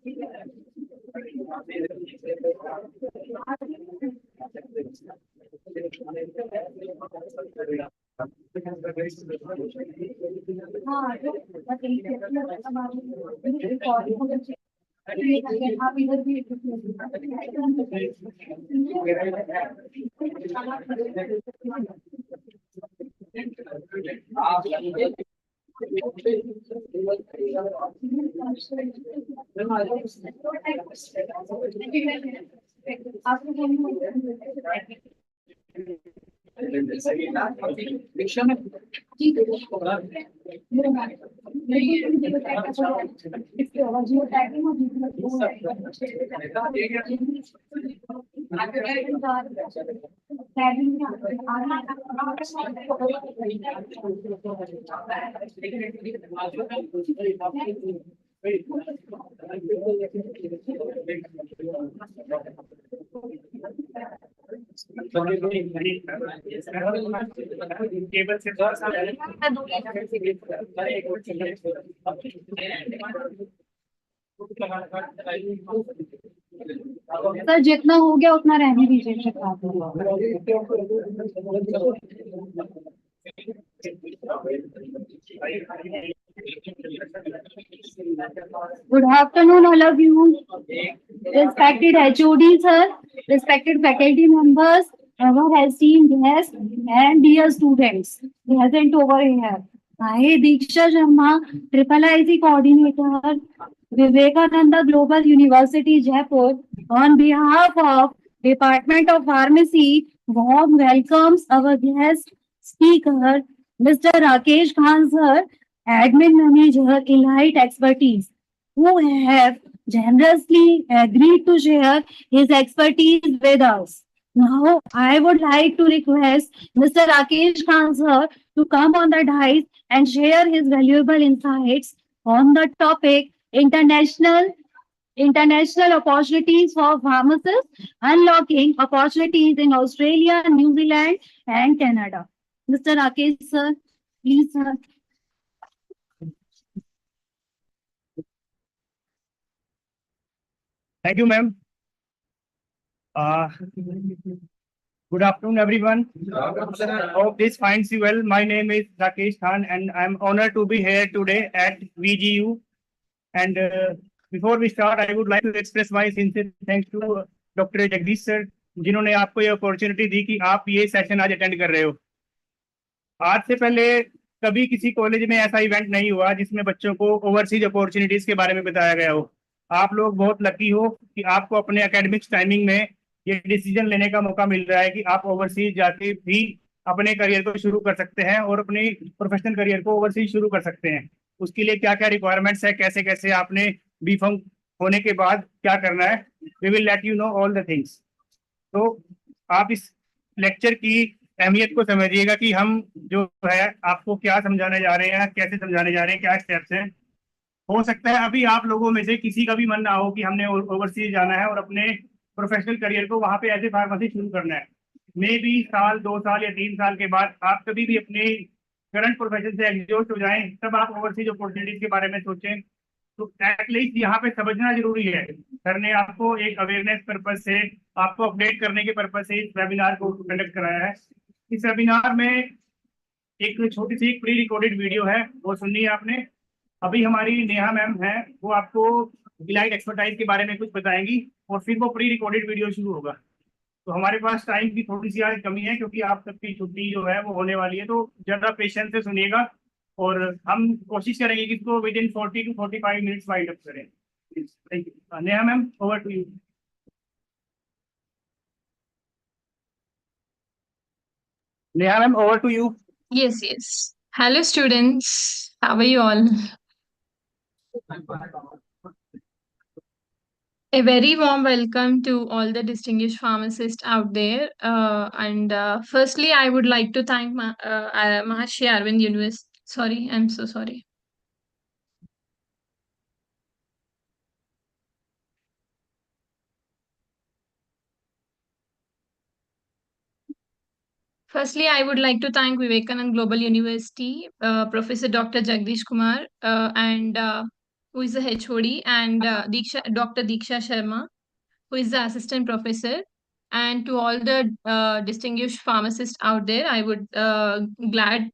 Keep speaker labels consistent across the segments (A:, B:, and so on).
A: आप इधर भी सर जितना हो गया उतना रहने दीजिए। Good afternoon, all of you. Respected HOD sir, respected faculty members, our esteemed guests, and dear students present over here. I, Diksha Sharma, Triple IC Coordinator, Vivekananda Global University, Jaipur, on behalf of Department of Pharmacy, warm welcomes our guest speaker, Mr. Rakesh Khan sir, Admin Manager, Elite Expertise, who have generously agreed to share his expertise with us. Now, I would like to request Mr. Rakesh Khan sir to come on the dais and share his valuable insights on the topic international opportunities for pharmacists, unlocking opportunities in Australia, New Zealand, and Canada. Mr. Rakesh sir, please sir.
B: Thank you, ma'am. Good afternoon, everyone. Hope this finds you well. My name is Rakesh Khan, and I'm honored to be here today at VGU. And before we start, I would like to express my sincere thanks to Dr. Jagdish sir, जिन्होंने आपको ये opportunity दी कि आप ये session आज attend कर रहे हो। आज से पहले कभी किसी कॉलेज में ऐसा इवेंट नहीं हुआ जिसमें बच्चों को ओवरसीज अपॉर्चुनिटीज के बारे में बताया गया हो। आप लोग बहुत लकी हो कि आपको अपने एकेडमिक्स टाइमिंग में ये डिसीजन लेने का मौका मिल रहा है कि आप ओवरसीज जाके भी अपने करियर को शुरू कर सकते हैं और अपने प्रोफेशनल करियर को ओवरसीज शुरू कर सकते हैं। उसके लिए क्या क्या रिक्वायरमेंट्स है, कैसे कैसे आपने बीफॉर्म होने के बाद क्या करना है, we will let you know all the things. तो आप इस लेक्चर की अहमियत को समझिएगा कि हम जो है आपको क्या समझाने जा रहे हैं, कैसे समझाने जा रहे हैं, क्या स्टेप्स हैं। हो सकता है अभी आप लोगों में से किसी का भी मन ना हो कि हमने ओवरसीज जाना है और अपने प्रोफेशनल करियर को वहां पे एज ए फार्मेसी शुरू करना है। मे भी साल, 2 साल या 3 साल के बाद आप कभी भी अपने करंट प्रोफेशन से एग्जॉस्ट हो जाएं, तब आप ओवरसीज अपॉर्चुनिटीज के बारे में सोचें। तो एटलीस्ट यहाँ पे समझना जरूरी है। सर ने आपको एक अवेयरनेस पर्पज से, आपको अपडेट करने के पर्पज से इस वेबिनार को कंडक्ट कराया है। इस वेबिनार में एक छोटी सी प्री रिकॉर्डेड वीडियो है, वो सुननी है आपने। अभी हमारी नेहा मैम है, वो आपको इलाइट एक्सपर्टाइज के बारे में कुछ बताएंगी और फिर वो प्री रिकॉर्डेड वीडियो शुरू होगा। तो हमारे पास टाइम की थोड़ी सी आज कमी है क्योंकि आप सबकी छुट्टी जो है वो होने वाली है, तो ज़्यादा पेशेंस से सुनिएगा और हम कोशिश करेंगे कि इसको within 40 to 45 minutes wind up करें। Thank you. Neha ma'am, over to you. Neha ma'am, over to you.
C: Yes, yes. Hello, students. How are you all? A very warm welcome to all the distinguished pharmacists out there. Firstly, I would like to thank Maharshi Arvind University. Sorry, I'm so sorry. Firstly, I would like to thank Vivekanand Global University, Professor Dr. Jagdish Kumar, and who is the HOD, and Dr. Diksha Sharma, who is the assistant professor. And to all the distinguished pharmacists out there, I'm glad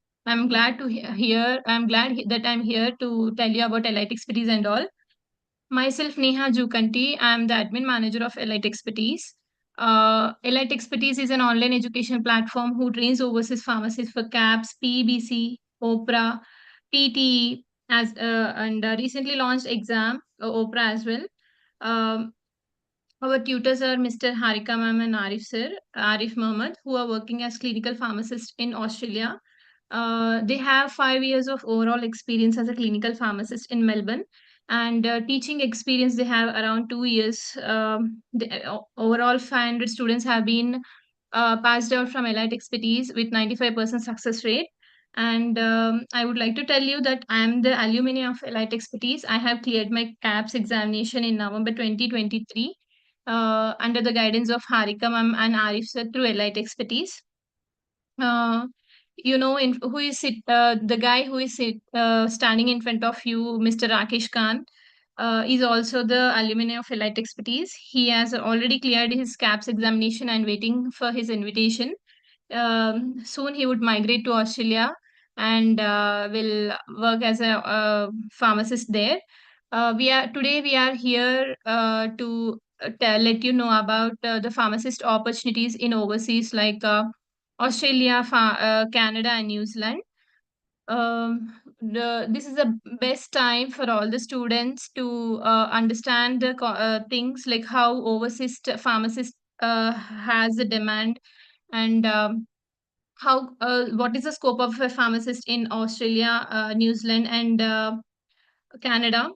C: to hear, that I'm here to tell you about Elite Expertise and all. Myself, Neha Jukanti. I'm the admin manager of Elite Expertise. Elite Expertise is an online education platform who trains overseas pharmacists for KAPS, PBC, OPRA, TTE, and recently launched exam, OPRA as well. Um, our tutors are Mr. Harika ma'am and Arif Mohammed, who are working as clinical pharmacists in Australia. They have 5 years of overall experience as a clinical pharmacist in Melbourne, and teaching experience they have around 2 years. Overall, 500 students have been passed out from Elite Expertise with 95% success rate. And I would like to tell you that I am the alumni of Elite Expertise. I have cleared my KAPS examination in November 2023 under the guidance of Harika ma'am and Arif sir through Elite Expertise. Who is the guy who is standing in front of you, Mr. Rakesh Khan, is also the alumni of Elite Expertise. He has already cleared his KAPS examination and waiting for his invitation. Soon he would migrate to Australia and will work as a pharmacist there. We are here to let you know about the pharmacist opportunities in overseas like Australia, Canada, and New Zealand. This is the best time for all the students to understand the things like how overseas pharmacist has the demand, and how what is the scope of a pharmacist in Australia, New Zealand, and Canada.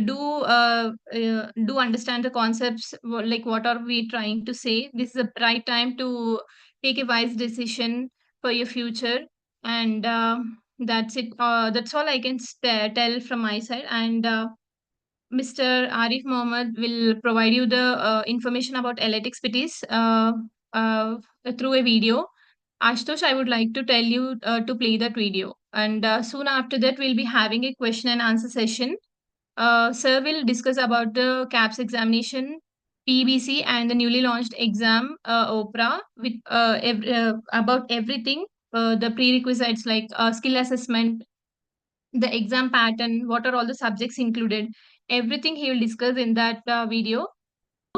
C: Do understand the concepts, like what are we trying to say. This is the right time to take a wise decision for your future. And that's it. That's all I can tell from my side. And Mr. Arif Mohammed will provide you the information about Elite Expertise uh, through a video. Ashutosh, I would like to tell you to play that video. And soon after that, we'll be having a question and answer session. Sir will discuss about the KAPS examination, PBC, and the newly launched exam, OPRA, with about everything, the prerequisites like skill assessment, the exam pattern, what are all the subjects included, everything he will discuss in that video.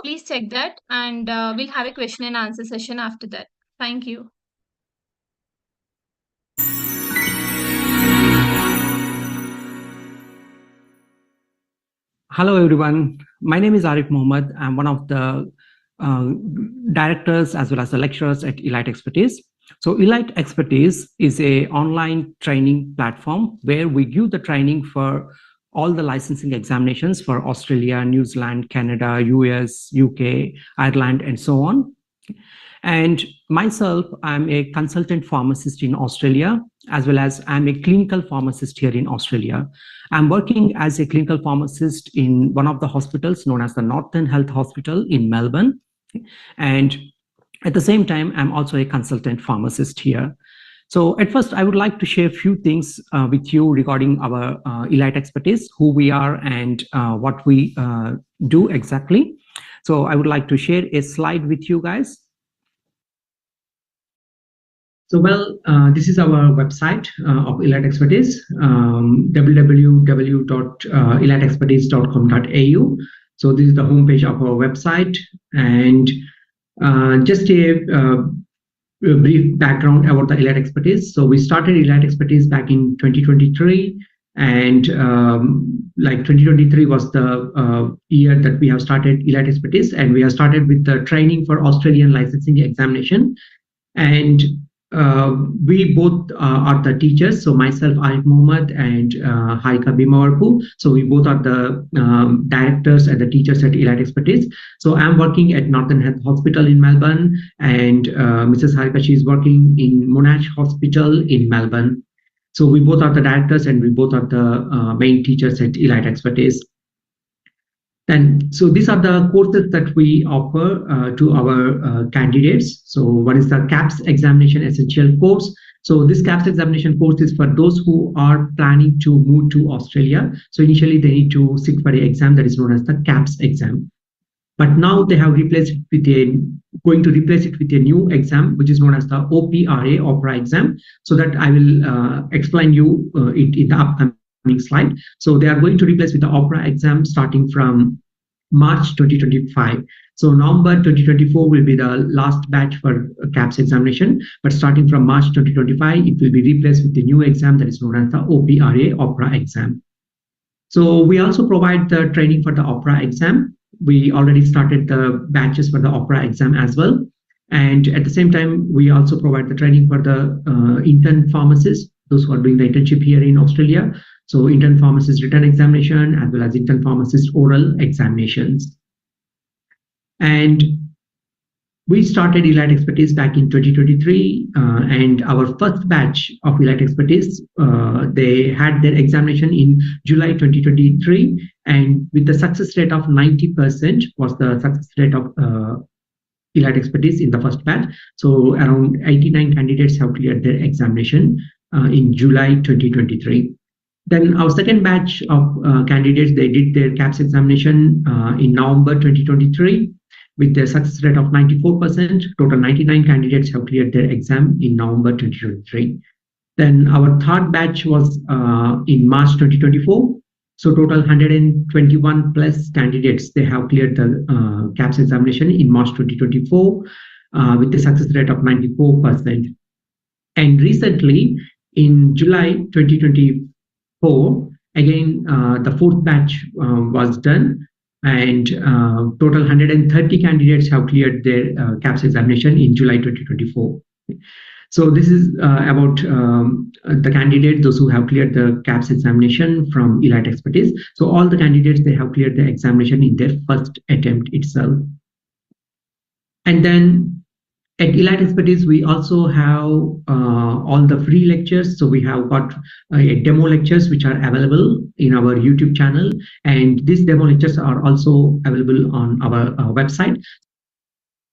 C: Please check that, and we'll have a question and answer session after that. Thank you.
D: Hello, everyone. My name is Arif Mohammed. I'm one of the directors as well as the lecturers at Elite Expertise. So Elite Expertise is a online training platform where we give the training for all the licensing examinations for Australia, New Zealand, Canada, US, UK, Ireland, and so on. And myself, I'm a consultant pharmacist in Australia, as well as I'm a clinical pharmacist here in Australia. I'm working as a clinical pharmacist in one of the hospitals known as the Northern Health Hospital in Melbourne. And at the same time, I'm also a consultant pharmacist here. So at first, I would like to share a few things with you regarding our Elite Expertise, who we are and what we do exactly. So I would like to share a slide with you guys. So, this is our website of Elite Expertise, www.eliteexpertise.com.au. So this is the homepage of our website, and just a brief background about the Elite Expertise. So we started Elite Expertise back in 2023, and like 2023 was the year that we have started Elite Expertise, and we have started with the training for Australian licensing examination. And we both are the teachers. So myself, Arif Mohammed, and Harika Bimawarpu. So we both are the directors and the teachers at Elite Expertise. So I'm working at Northern Health Hospital in Melbourne, and Mrs. Harika, she's working in Monash Hospital in Melbourne. So we both are the directors, and we both are the main teachers at Elite Expertise. And so these are the courses that we offer to our candidates. So what is the KAPS examination essential course? So this KAPS examination course is for those who are planning to move to Australia. So initially they need to sit for an exam that is known as the KAPS exam. But now they have going to replace it with a new exam, which is known as the OPRA exam. So that I will explain you it in the upcoming slide. So they are going to replace with the OPRA exam starting from March 2025. So November 2024 will be the last batch for KAPS examination, but starting from March 2025, it will be replaced with the new exam that is known as the OPRA exam. So we also provide the training for the OPRA exam. We already started the batches for the OPRA exam as well. And at the same time, we also provide the training for the intern pharmacists, those who are doing the internship here in Australia. So intern pharmacist written examination as well as intern pharmacist oral examinations. And we started Elite Expertise back in 2023, and our first batch of Elite Expertise, they had their examination in July 2023, and with the success rate of 90% was the success rate of Elite Expertise in the first batch. So around 89 candidates have cleared their examination in July 2023. Then our second batch of candidates, they did their KAPS examination in November 2023 with their success rate of 94%. Total 99 candidates have cleared their exam in November 2023. Then our third batch was in March 2024. So total 121 plus candidates, they have cleared the KAPS examination in March 2024 with a success rate of 94%. And recently in July 2024, again, the fourth batch was done, and total 130 candidates have cleared their KAPS examination in July 2024. So this is about the candidates, those who have cleared the KAPS examination from Elite Expertise. So all the candidates, they have cleared the examination in their first attempt itself. And then at Elite Expertise, we also have all the free lectures. So we have got demo lectures which are available in our YouTube channel. And these demo lectures are also available on our website,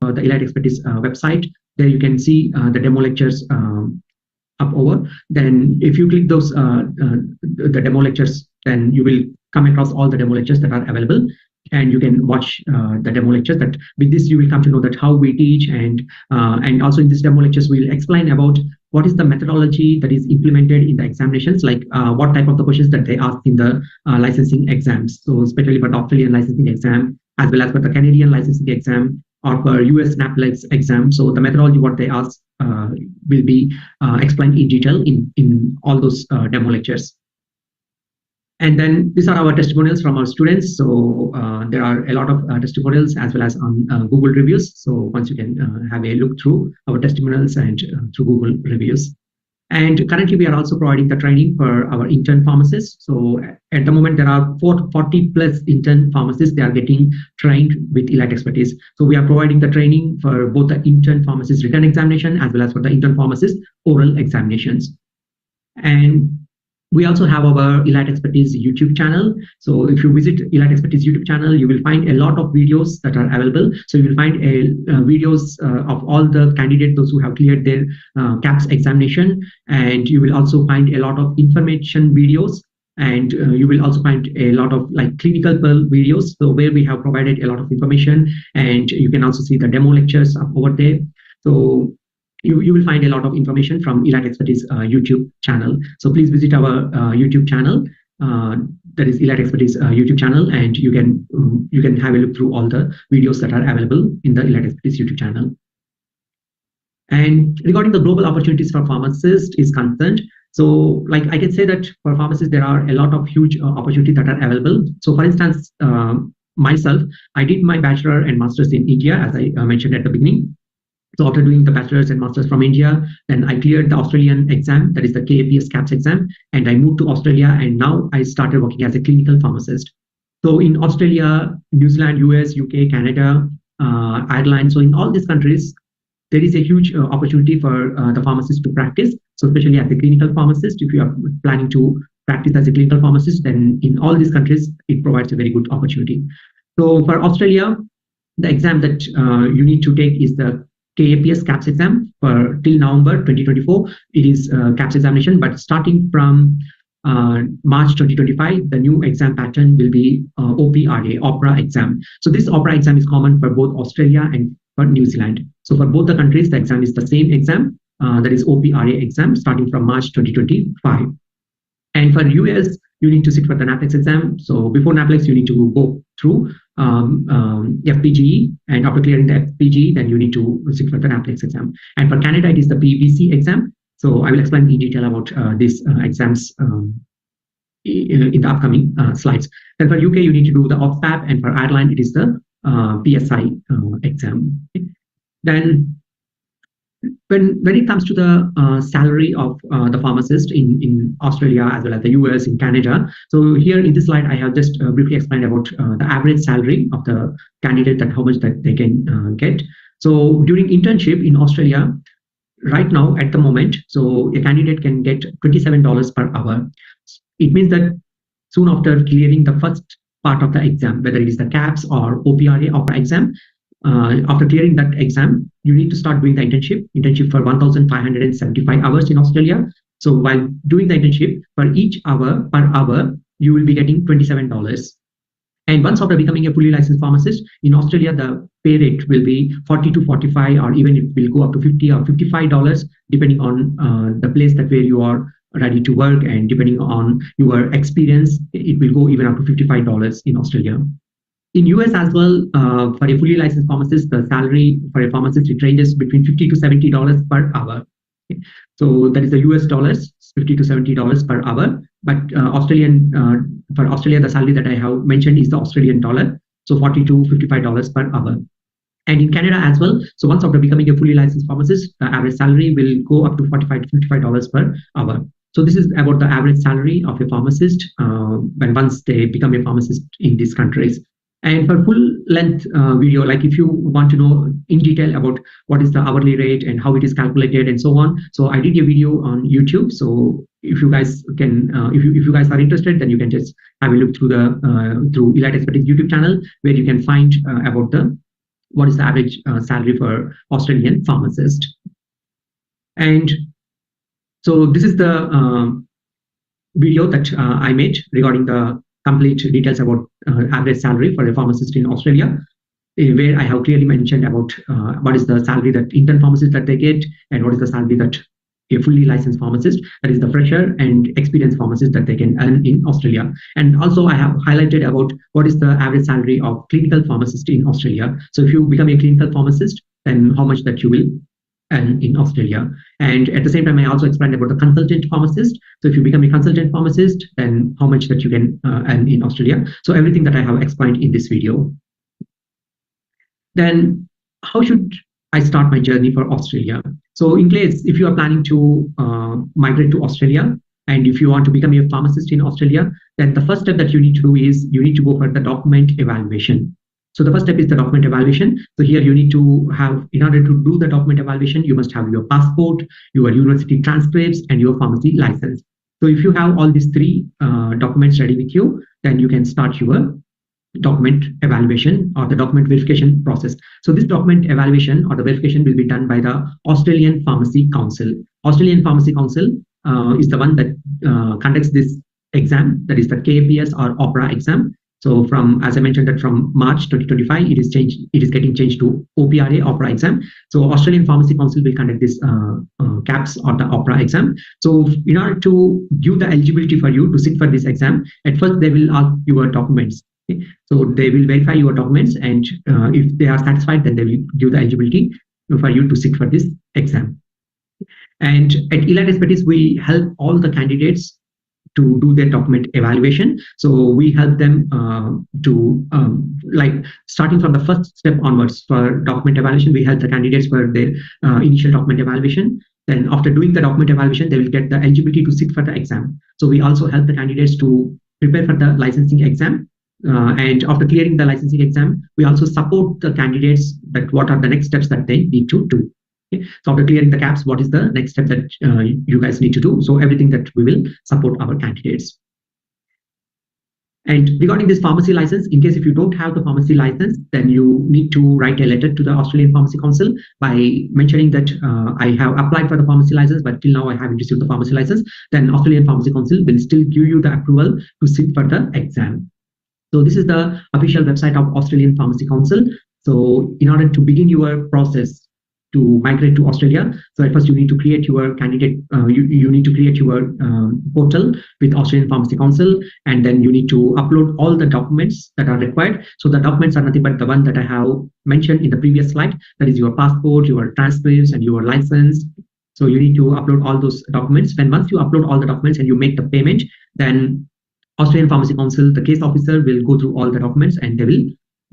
D: the Elite Expertise website. There you can see the demo lectures up over. Then if you click those the demo lectures, then you will come across all the demo lectures that are available. And you can watch the demo lectures. That with this you will come to know that how we teach, and also in this demo lectures we'll explain about what is the methodology that is implemented in the examinations, like what type of the questions that they ask in the licensing exams. So especially for the Australian licensing exam, as well as for the Canadian licensing exam, or for US NAPLEX exam. So the methodology what they ask will be explained in detail in all those demo lectures. And then these are our testimonials from our students. So there are a lot of testimonials as well as on Google reviews. So once you can have a look through our testimonials and through Google reviews. And currently we are also providing the training for our intern pharmacists. So at the moment there are 40 plus intern pharmacists. They are getting trained with Elite Expertise. So we are providing the training for both the intern pharmacist written examination as well as for the intern pharmacist oral examinations. And we also have our Elite Expertise YouTube channel. So if you visit Elite Expertise YouTube channel, you will find a lot of videos that are available. So you will find videos of all the candidates, those who have cleared their KAPS examination. And you will also find a lot of information videos. And you will also find a lot of like clinical videos, so where we have provided a lot of information. And you can also see the demo lectures up over there. So you will find a lot of information from Elite Expertise YouTube channel. So please visit our YouTube channel, that is Elite Expertise YouTube channel, and you can have a look through all the videos that are available in the Elite Expertise YouTube channel. And regarding the global opportunities for pharmacists is concerned, so like I can say that for pharmacists there are a lot of huge opportunities that are available. So for instance, myself, I did my bachelor and master's in India, as I mentioned at the beginning. So after doing the bachelor's and master's from India, then I cleared the Australian exam, that is the KAPS exam, and I moved to Australia, and now I started working as a clinical pharmacist. So in Australia, New Zealand, US, UK, Canada, Ireland, so in all these countries, there is a huge opportunity for the pharmacist to practice. So especially as a clinical pharmacist, if you are planning to practice as a clinical pharmacist, then in all these countries, it provides a very good opportunity. So for Australia, the exam that you need to take is the KAPS exam, for till November 2024, it is KAPS examination. But starting from March 2025, the new exam pattern will be OPRA exam. So this OPRA exam is common for both Australia and for New Zealand. So for both the countries, the exam is the same exam, that is OPRA exam, starting from March 2025. And for US, you need to sit for the NAPLEX exam. So before NAPLEX, you need to go through FPGE, and after clearing the FPGE, then you need to sit for the NAPLEX exam. And for Canada, it is the PBC exam. So I will explain in detail about these exams in the upcoming slides. Then for UK, you need to do the OPSAP, and for Ireland, it is the PSI exam. Then when it comes to the salary of the pharmacist in Australia as well as the US, in Canada, so here in this slide I have just briefly explained about the average salary of the candidate, that how much that they can get. So during internship in Australia, right now at the moment, so a candidate can get $27 per hour. It means that soon after clearing the first part of the exam, whether it is the KAPS or OPRA exam, after clearing that exam, you need to start doing the internship for 1,575 hours in Australia. So while doing the internship, for each hour per hour, you will be getting $27. And once after becoming a fully licensed pharmacist in Australia, the pay rate will be 40 to 45, or even it will go up to 50 or $55, depending on the place that where you are ready to work, and depending on your experience, it will go even up to $55 in Australia. In US as well, for a fully licensed pharmacist, the salary for a pharmacist, it ranges between $50 to $70 per hour. Okay. So that is the US dollars, $50 to $70 per hour. But for Australia, the salary that I have mentioned is the Australian dollar, so $40 to $55 per hour. And in Canada as well, so once after becoming a fully licensed pharmacist, the average salary will go up to $45 to $55 per hour. So this is about the average salary of a pharmacist once they become a pharmacist in these countries. And for full length video, like if you want to know in detail about what is the hourly rate and how it is calculated and so on, so I did a video on YouTube. So if you guys can, if you guys are interested, then you can just have a look through the through Elite Expertise YouTube channel, where you can find about what is the average salary for Australian pharmacist. And so this is the video that I made regarding the complete details about average salary for a pharmacist in Australia, where I have clearly mentioned about what is the salary that intern pharmacists that they get, and what is the salary that a fully licensed pharmacist, that is the fresher and experienced pharmacist, that they can earn in Australia. And also I have highlighted about what is the average salary of clinical pharmacist in Australia. So if you become a clinical pharmacist, then how much that you will earn in Australia. And at the same time, I also explained about the consultant pharmacist. So if you become a consultant pharmacist, then how much that you can earn in Australia. So everything that I have explained in this video. Then how should I start my journey for Australia? So in case, if you are planning to migrate to Australia, and if you want to become a pharmacist in Australia, then the first step that you need to do is you need to go for the document evaluation. So the first step is the document evaluation. So here you need to have, in order to do the document evaluation, you must have your passport, your university transcripts, and your pharmacy license. So if you have all these three documents ready with you, then you can start your document evaluation or the document verification process. So this document evaluation or the verification will be done by the Australian Pharmacy Council. Australian Pharmacy Council is the one that conducts this exam, that is the KAPS or OPRA exam. So as I mentioned, that from March 2025, it is getting changed to OPRA exam. So Australian Pharmacy Council will conduct this KAPS or the OPRA exam. So in order to give the eligibility for you to sit for this exam, at first they will ask your documents. Okay? So they will verify your documents, and if they are satisfied, then they will give the eligibility for you to sit for this exam. And at Elite Expertise, we help all the candidates to do their document evaluation. So we help them to like starting from the first step onwards for document evaluation, we help the candidates for their initial document evaluation. Then after doing the document evaluation, they will get the eligibility to sit for the exam. So we also help the candidates to prepare for the licensing exam. And after clearing the licensing exam, we also support the candidates that what are the next steps that they need to do. Okay. So after clearing the KAPS, what is the next step that you guys need to do? So everything that we will support our candidates. And regarding this pharmacy license, in case if you don't have the pharmacy license, then you need to write a letter to the Australian Pharmacy Council by mentioning that I have applied for the pharmacy license, but till now I haven't received the pharmacy license. Then Australian Pharmacy Council will still give you the approval to sit for the exam. So this is the official website of Australian Pharmacy Council. So in order to begin your process to migrate to Australia, so at first you need to create your candidate, you need to create your portal with Australian Pharmacy Council, and then you need to upload all the documents that are required. So the documents are nothing but the one that I have mentioned in the previous slide, that is your passport, your transcripts, and your license. So you need to upload all those documents. Then once you upload all the documents and you make the payment, then Australian Pharmacy Council, the case officer, will go through all the documents and they will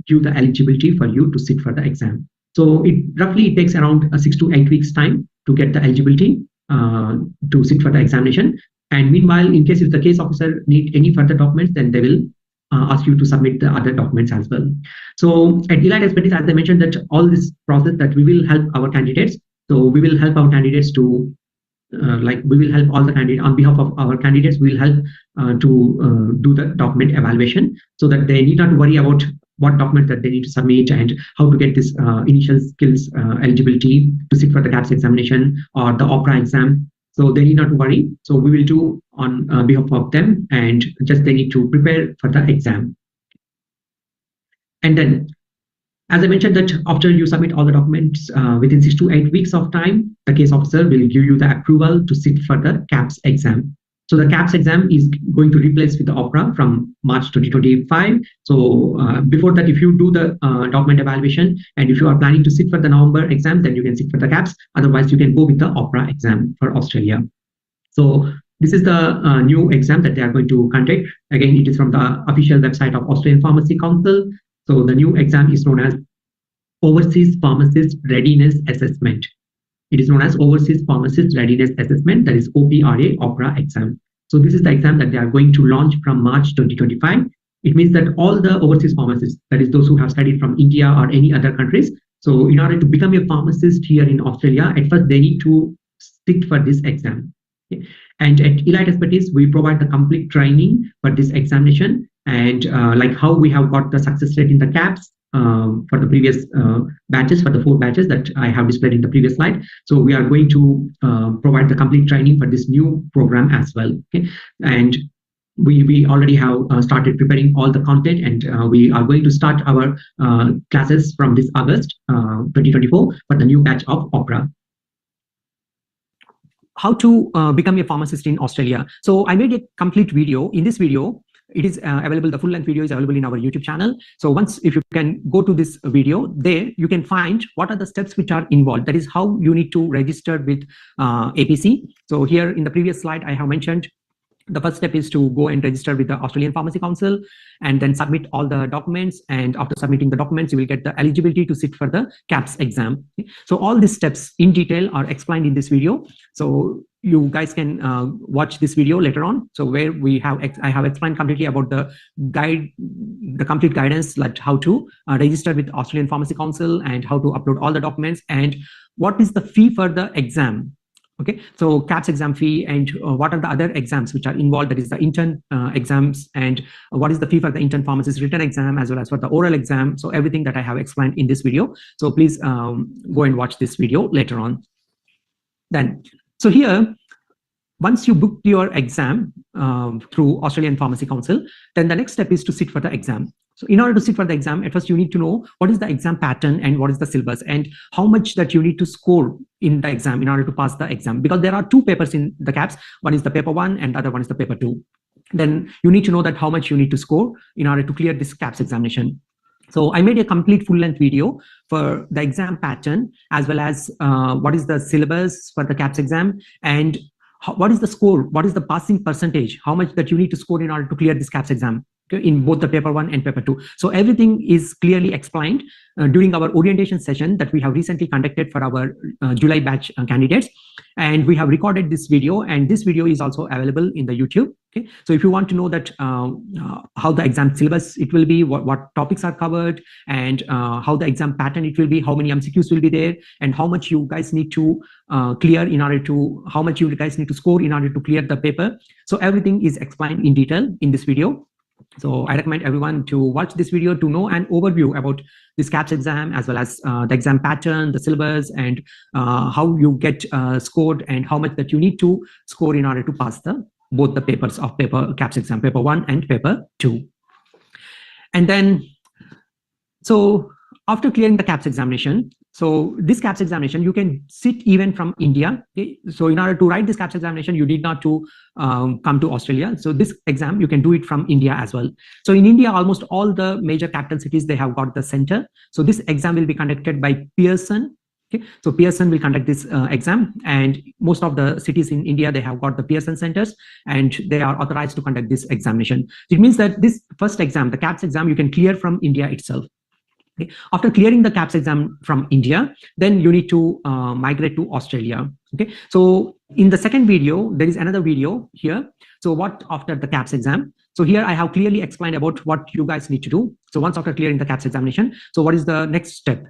D: give the eligibility for you to sit for the exam. So it roughly takes around 6 to 8 weeks time to get the eligibility to sit for the examination. And meanwhile, in case if the case officer need any further documents, then they will ask you to submit the other documents as well. So at Elite Expertise, as I mentioned, that all this process that we will help our candidates. So we will help our candidates to we will help all the candidates on behalf of our candidates. We will help to do the document evaluation so that they need not worry about what documents that they need to submit and how to get this initial skills eligibility to sit for the KAPS examination or the OPRA exam. So they need not worry. So we will do on behalf of them, and just they need to prepare for the exam. And then, as I mentioned, that after you submit all the documents within 6 to 8 weeks of time, the case officer will give you the approval to sit for the KAPS exam. So the KAPS exam is going to replace with the OPRA from March 2025. So before that, if you do the document evaluation and if you are planning to sit for the November exam, then you can sit for the KAPS. Otherwise, you can go with the OPRA exam for Australia. So this is the new exam that they are going to conduct. Again, it is from the official website of Australian Pharmacy Council. So the new exam is known as Overseas Pharmacist Readiness Assessment. It is known as Overseas Pharmacist Readiness Assessment, that is OPRA, OPRA exam. So this is the exam that they are going to launch from March 2025. It means that all the overseas pharmacists, that is those who have studied from India or any other countries, so in order to become a pharmacist here in Australia, at first they need to sit for this exam. Okay. And at Elite Expertise, we provide the complete training for this examination, and like how we have got the success rate in the KAPS for the previous batches, for the 4 batches that I have displayed in the previous slide. So we are going to provide the complete training for this new program as well. Okay, and we already have started preparing all the content, and we are going to start our classes from this August 2024 for the new batch of OPRA. How to become a pharmacist in Australia. So I made a complete video. In this video, it is available, the full length video is available in our YouTube channel. So once, if you can go to this video, there you can find what are the steps which are involved. That is how you need to register with APC. So here in the previous slide, I have mentioned the first step is to go and register with the Australian Pharmacy Council and then submit all the documents. And after submitting the documents, you will get the eligibility to sit for the KAPS exam. So all these steps in detail are explained in this video. So you guys can watch this video later on. So where we have, I have explained completely about the guide, the complete guidance, like how to register with Australian Pharmacy Council and how to upload all the documents and what is the fee for the exam. Okay, so KAPS exam fee and what are the other exams which are involved, that is the intern exams, and what is the fee for the intern pharmacist written exam as well as for the oral exam. So everything that I have explained in this video. So please go and watch this video later on. Then, so here, once you book your exam through Australian Pharmacy Council, then the next step is to sit for the exam. So in order to sit for the exam, at first you need to know what is the exam pattern and what is the syllabus and how much that you need to score in the exam in order to pass the exam. Because there are 2 papers in the KAPS. One is the paper 1 and the other one is the paper 2. Then you need to know that how much you need to score in order to clear this KAPS examination. So I made a complete full-length video for the exam pattern as well as what is the syllabus for the KAPS exam and what is the score, what is the passing percentage, how much that you need to score in order to clear this KAPS exam. In both the paper 1 and paper 2. So everything is clearly explained during our orientation session that we have recently conducted for our July batch candidates. And we have recorded this video, and this video is also available in the YouTube. Okay, so if you want to know that how the exam syllabus it will be, what topics are covered, and how the exam pattern it will be, how many MCQs will be there, and how much you guys need to clear in order to, how much you guys need to score in order to clear the paper. So everything is explained in detail in this video. So I recommend everyone to watch this video to know an overview about this KAPS exam, as well as the exam pattern, the syllabus, and how you get scored, and how much that you need to score in order to pass both the papers of KAPS exam, paper 1 and paper 2. And then, so after clearing the KAPS examination, so this KAPS examination, you can sit even from India. Okay? So in order to write this KAPS examination, you need not to come to Australia. So this exam, you can do it from India as well. So in India, almost all the major capital cities, they have got the center. So this exam will be conducted by Pearson. Okay? So Pearson will conduct this exam, and most of the cities in India, they have got the Pearson centers, and they are authorized to conduct this examination. So it means that this first exam, the KAPS exam, you can clear from India itself. Okay. After clearing the KAPS exam from India, then you need to migrate to Australia. Okay. So in the second video, there is another video here. So what after the KAPS exam? So here I have clearly explained about what you guys need to do. So once after clearing the KAPS examination, so what is the next step?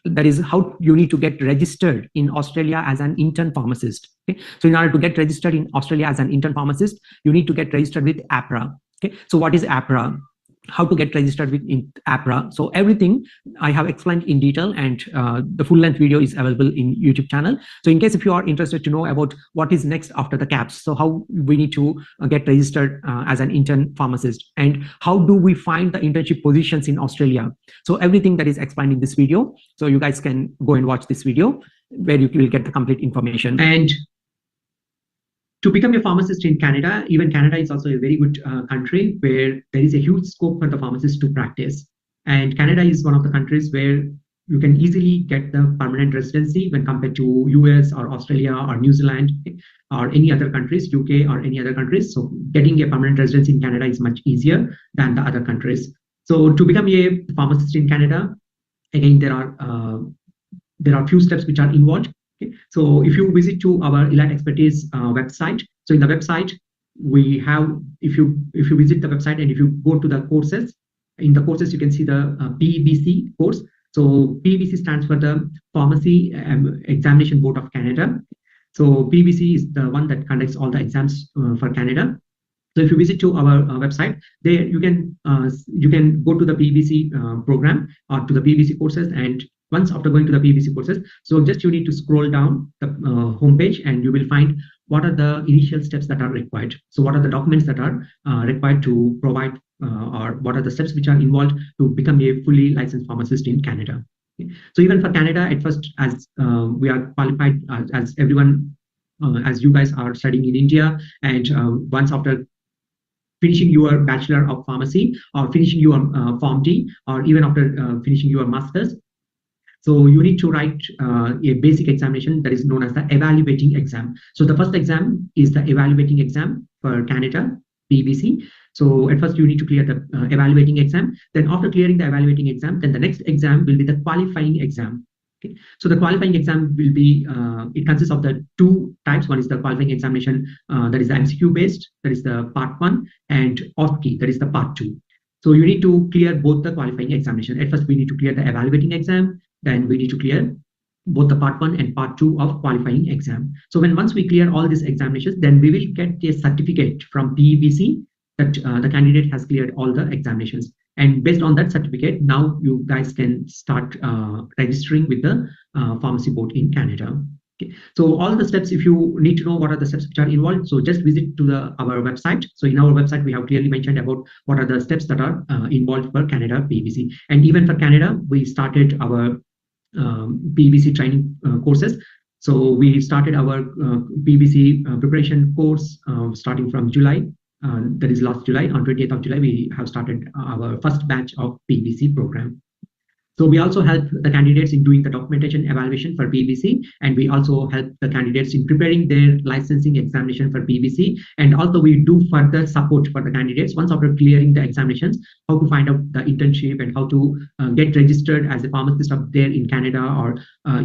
D: That is how you need to get registered in Australia as an intern pharmacist. Okay. So in order to get registered in Australia as an intern pharmacist, you need to get registered with APRA. Okay. So what is APRA? How to get registered with APRA. So everything I have explained in detail, and the full length video is available in YouTube channel. So in case if you are interested to know about what is next after the KAPS, so how we need to get registered as an intern pharmacist, and how do we find the internship positions in Australia. So everything that is explained in this video. So you guys can go and watch this video where you will get the complete information. And to become a pharmacist in Canada, even Canada is also a very good country where there is a huge scope for the pharmacist to practice. And Canada is one of the countries where you can easily get the permanent residency when compared to US or Australia or New Zealand or any other countries, UK or any other countries. So getting a permanent residency in Canada is much easier than the other countries. So to become a pharmacist in Canada, again, there are few steps which are involved. Okay. So if you visit to our Elite Expertise website, so in the website we have, if you visit the website and if you go to the courses, in the courses you can see the PEBC course. So PEBC stands for the Pharmacy Examination Board of Canada. So PEBC is the one that conducts all the exams for Canada. So if you visit to our website, there you can go to the PEBC program or to the PEBC courses, and once after going to the PEBC courses, so just you need to scroll down the homepage and you will find what are the initial steps that are required. So what are the documents that are required to provide or what are the steps which are involved to become a fully licensed pharmacist in Canada. Okay. So even for Canada, at first, as we are qualified as everyone, as you guys are studying in India, and once after finishing your Bachelor of Pharmacy or finishing your PharmD, or even after finishing your Master's, so you need to write a basic examination that is known as the evaluating exam. So the first exam is the evaluating exam for Canada, PEBC. So at first you need to clear the evaluating exam. Then after clearing the evaluating exam, then the next exam will be the qualifying exam. Okay. So the qualifying exam will be, it consists of the two types. One is the qualifying examination that is the MCQ based, that is the part 1, and OSCE, that is the part 2. So you need to clear both the qualifying examination. At first we need to clear the evaluating exam, then we need to clear both the part 1 and part 2 of qualifying exam. So once we clear all these examinations, then we will get a certificate from PEBC that the candidate has cleared all the examinations. And based on that certificate, now you guys can start registering with the pharmacy board in Canada. Okay. So all the steps, if you need to know what are the steps which are involved, so just visit to our website. So in our website, we have clearly mentioned about what are the steps that are involved for Canada PEBC. And even for Canada, we started our PEBC training courses. So we started our PEBC preparation course starting from July. That is last July. On 20th of July, we have started our first batch of PEBC program. So we also help the candidates in doing the documentation evaluation for PEBC, and we also help the candidates in preparing their licensing examination for PEBC. And also we do further support for the candidates once after clearing the examinations, how to find out the internship and how to get registered as a pharmacist up there in Canada or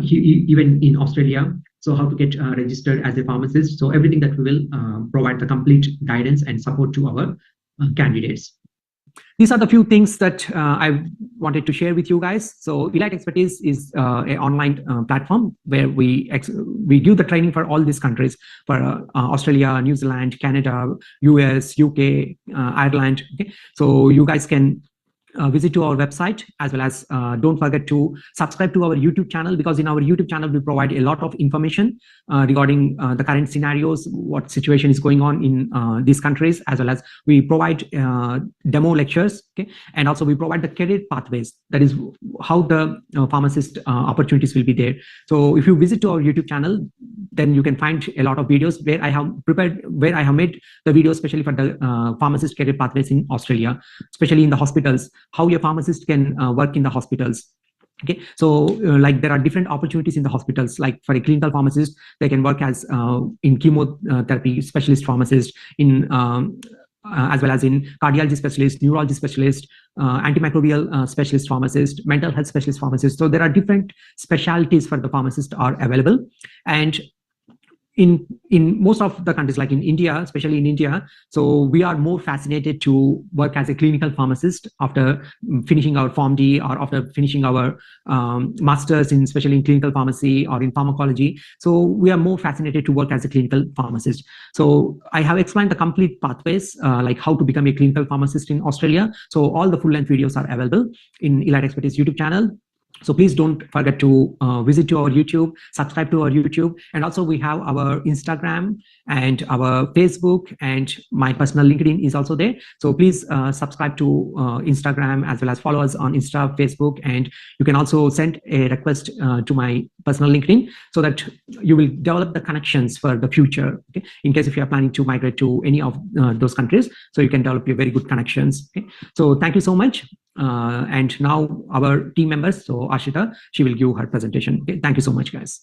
D: even in Australia. So how to get registered as a pharmacist. So everything that we will provide the complete guidance and support to our candidates. these are the few things that I wanted to share with you guys. So Elite Expertise is an online platform where we give the training for all these countries, for Australia, New Zealand, Canada, US, UK, Ireland. Okay? So you guys can visit to our website, as well as don't forget to subscribe to our YouTube channel, because in our YouTube channel we provide a lot of information regarding the current scenarios, what situation is going on in these countries, as well as we provide demo lectures, okay? And also we provide the career pathways, that is how the pharmacist opportunities will be there. So if you visit to our YouTube channel, then you can find a lot of videos where I have made the videos especially for the pharmacist career pathways in Australia, especially in the hospitals, how a pharmacist can work in the hospitals. Okay, so like there are different opportunities in the hospitals. Like for a clinical pharmacist, they can work as in chemotherapy specialist pharmacist, in as well as in cardiology specialist, neurology specialist, antimicrobial specialist pharmacist, mental health specialist pharmacist. So there are different specialties for the pharmacist are available. And in most of the countries, like in India, especially in India, so we are more fascinated to work as a clinical pharmacist after finishing our PharmD, or after finishing our masters in, especially in clinical pharmacy or in pharmacology. So we are more fascinated to work as a clinical pharmacist. So I have explained the complete pathways, like how to become a clinical pharmacist in Australia. So all the full-length videos are available in Elite Expertise YouTube channel. So please don't forget to visit to our YouTube, subscribe to our YouTube, and also we have our Instagram and our Facebook, and my personal LinkedIn is also there. So please subscribe to Instagram, as well as follow us on Insta, Facebook, and you can also send a request to my personal LinkedIn, so that you will develop the connections for the future. Okay? In case if you are planning to migrate to any of those countries, so you can develop your very good connections. Okay? So thank you so much. And now our team members, so Ashita, she will give her presentation. Okay? Thank you so much, guys.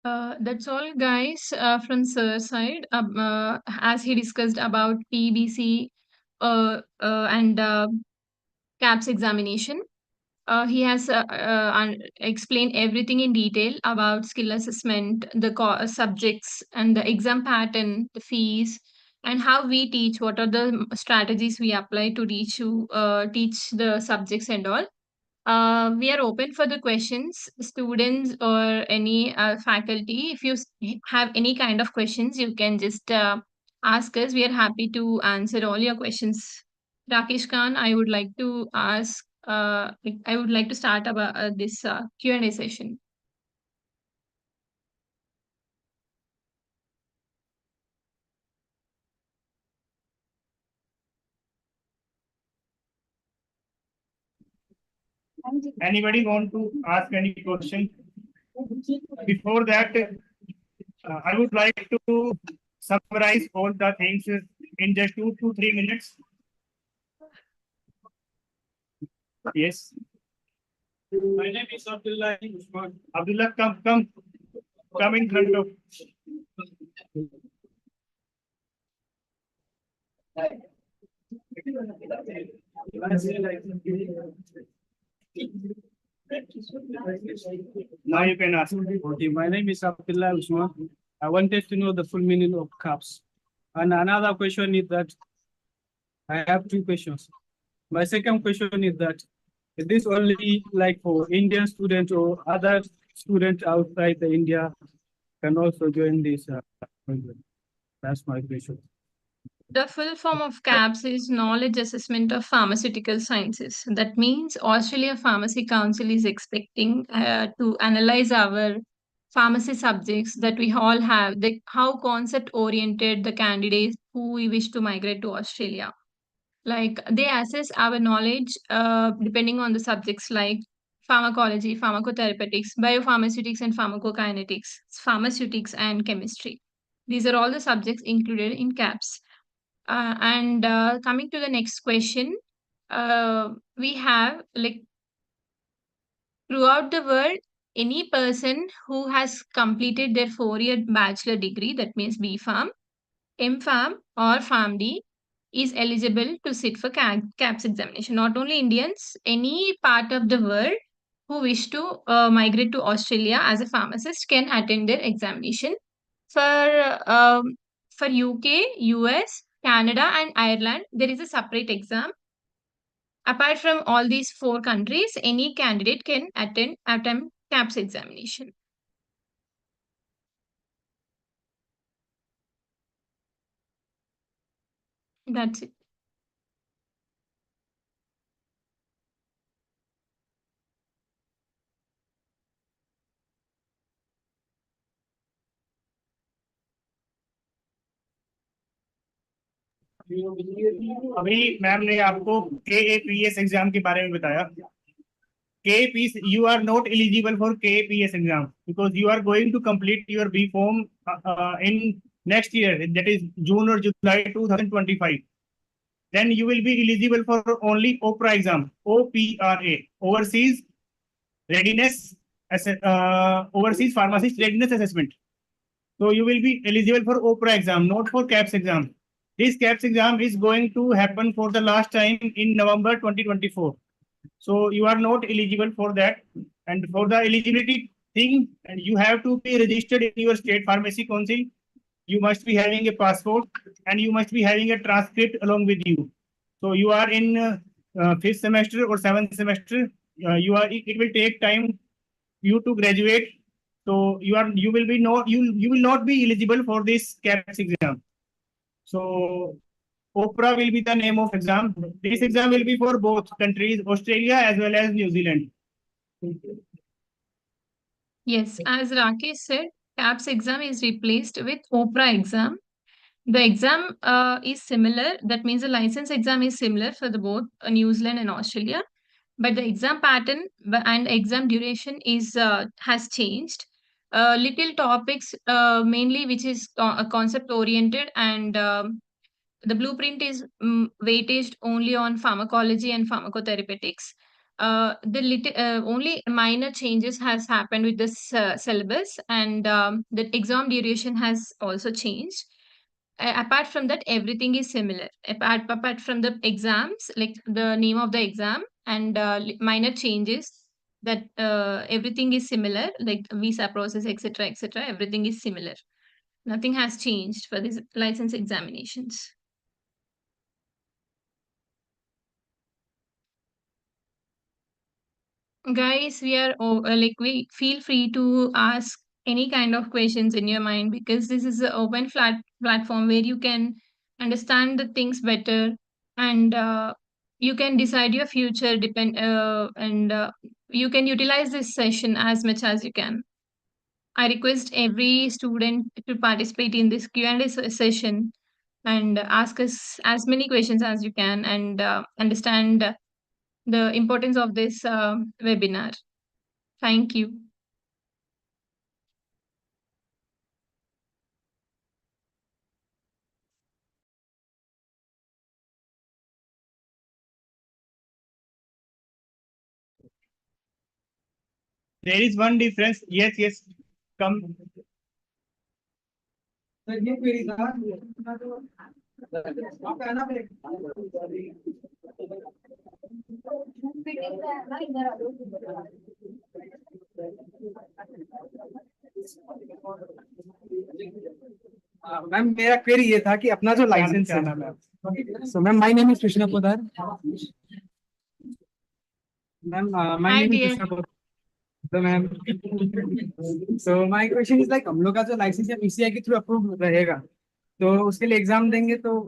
C: That's all, guys, from Sir's side. As he discussed about PBC and KAPS examination, he has explained everything in detail about skill assessment, the subjects, and the exam pattern, the fees, and how we teach. What are the strategies we apply to teach the subjects and all. We are open for the questions, students or any faculty. If you have any kind of questions, you can just ask us. We are happy to answer all your questions. Rakesh Khan, I would like to ask. I would like to start about this Q&A session.
B: Anybody want to ask any question? Before that, I would like to summarize all the things in just 2 to 3 minutes. Yes. My name is Abdullah. Abdullah, come in front of. Now you can ask.
E: Okay, my name is Abdullah Usman. I wanted to know the full meaning of KAPS. And another question is that I have 2 questions. My second question is that, is this only like for Indian students, or other students outside the India can also join this program? That's my question.
C: The full form of KAPS is Knowledge Assessment of Pharmaceutical Sciences. That means Australia Pharmacy Council is expecting to analyze our pharmacy subjects that we all have, how concept oriented the candidates who we wish to migrate to Australia. Like they assess our knowledge depending on the subjects like pharmacology, pharmacotherapeutics, biopharmaceutics and pharmacokinetics, pharmaceutics and chemistry. These are all the subjects included in KAPS. And coming to the next question, we have like throughout the world, any person who has completed their 4-year bachelor degree, that means BPharm, MPharm, or PharmD, is eligible to sit for KAPS examination. Not only Indians, any part of the world who wish to migrate to Australia as a pharmacist can attend their examination. For UK, US, Canada, and Ireland, there is a separate exam. Apart from all these 4 countries, any candidate can attempt KAPS examination. That's it.
B: अभी ma'am ने आपको KAPS exam के बारे में बताया. KAPS, you are not eligible for KAPS exam because you are going to complete your B Form in next year, that is June or July 2025. Then you will be eligible for only OPRA exam, OPRA, Overseas Readiness, Overseas Pharmacist Readiness Assessment. So you will be eligible for OPRA exam, not for KAPS exam. This KAPS exam is going to happen for the last time in November 2024. So you are not eligible for that. And for the eligibility thing, and you have to be registered in your state pharmacy council. You must be having a passport and you must be having a transcript along with you. So you are in 5th semester or 7th semester. It will take time you to graduate. So you will not be eligible for this KAPS exam. So OPRA will be the name of exam. This exam will be for both countries, Australia as well as New Zealand.
C: Yes, as Rakesh said, KAPS exam is replaced with OPRA exam. The exam is similar. That means the license exam is similar for the both New Zealand and Australia. But the exam pattern and exam duration is has changed. Little topics mainly which is concept oriented, and the blueprint is weightaged only on pharmacology and pharmacotherapeutics. Only minor changes has happened with this syllabus, and the exam duration has also changed. Apart from that, everything is similar. Apart from the exams, like the name of the exam and minor changes, that everything is similar, like visa process, etc., etc. Everything is similar. Nothing has changed for these license examinations. Guys, we feel free to ask any kind of questions in your mind, because this is an open platform where you can understand the things better, and you can decide your future and you can utilize this session as much as you can. I request every student to participate in this Q&A session and ask us as many questions as you can, and understand the importance of this webinar. Thank you.
B: There is one difference. Yes. Come.
F: Ma'am मेरा query ये था कि अपना जो licence है ना ma'am, so ma'am my name is Krishna Podar ma'am, my
C: Hi
F: name is
C: dear.
F: Krishna Podar. तो ma'am, so my question is like, हम लोग का जो लाइसेंस है पीसीआई के थ्रू अप्रूव रहेगा, तो उसके लिए एग्जाम देंगे तो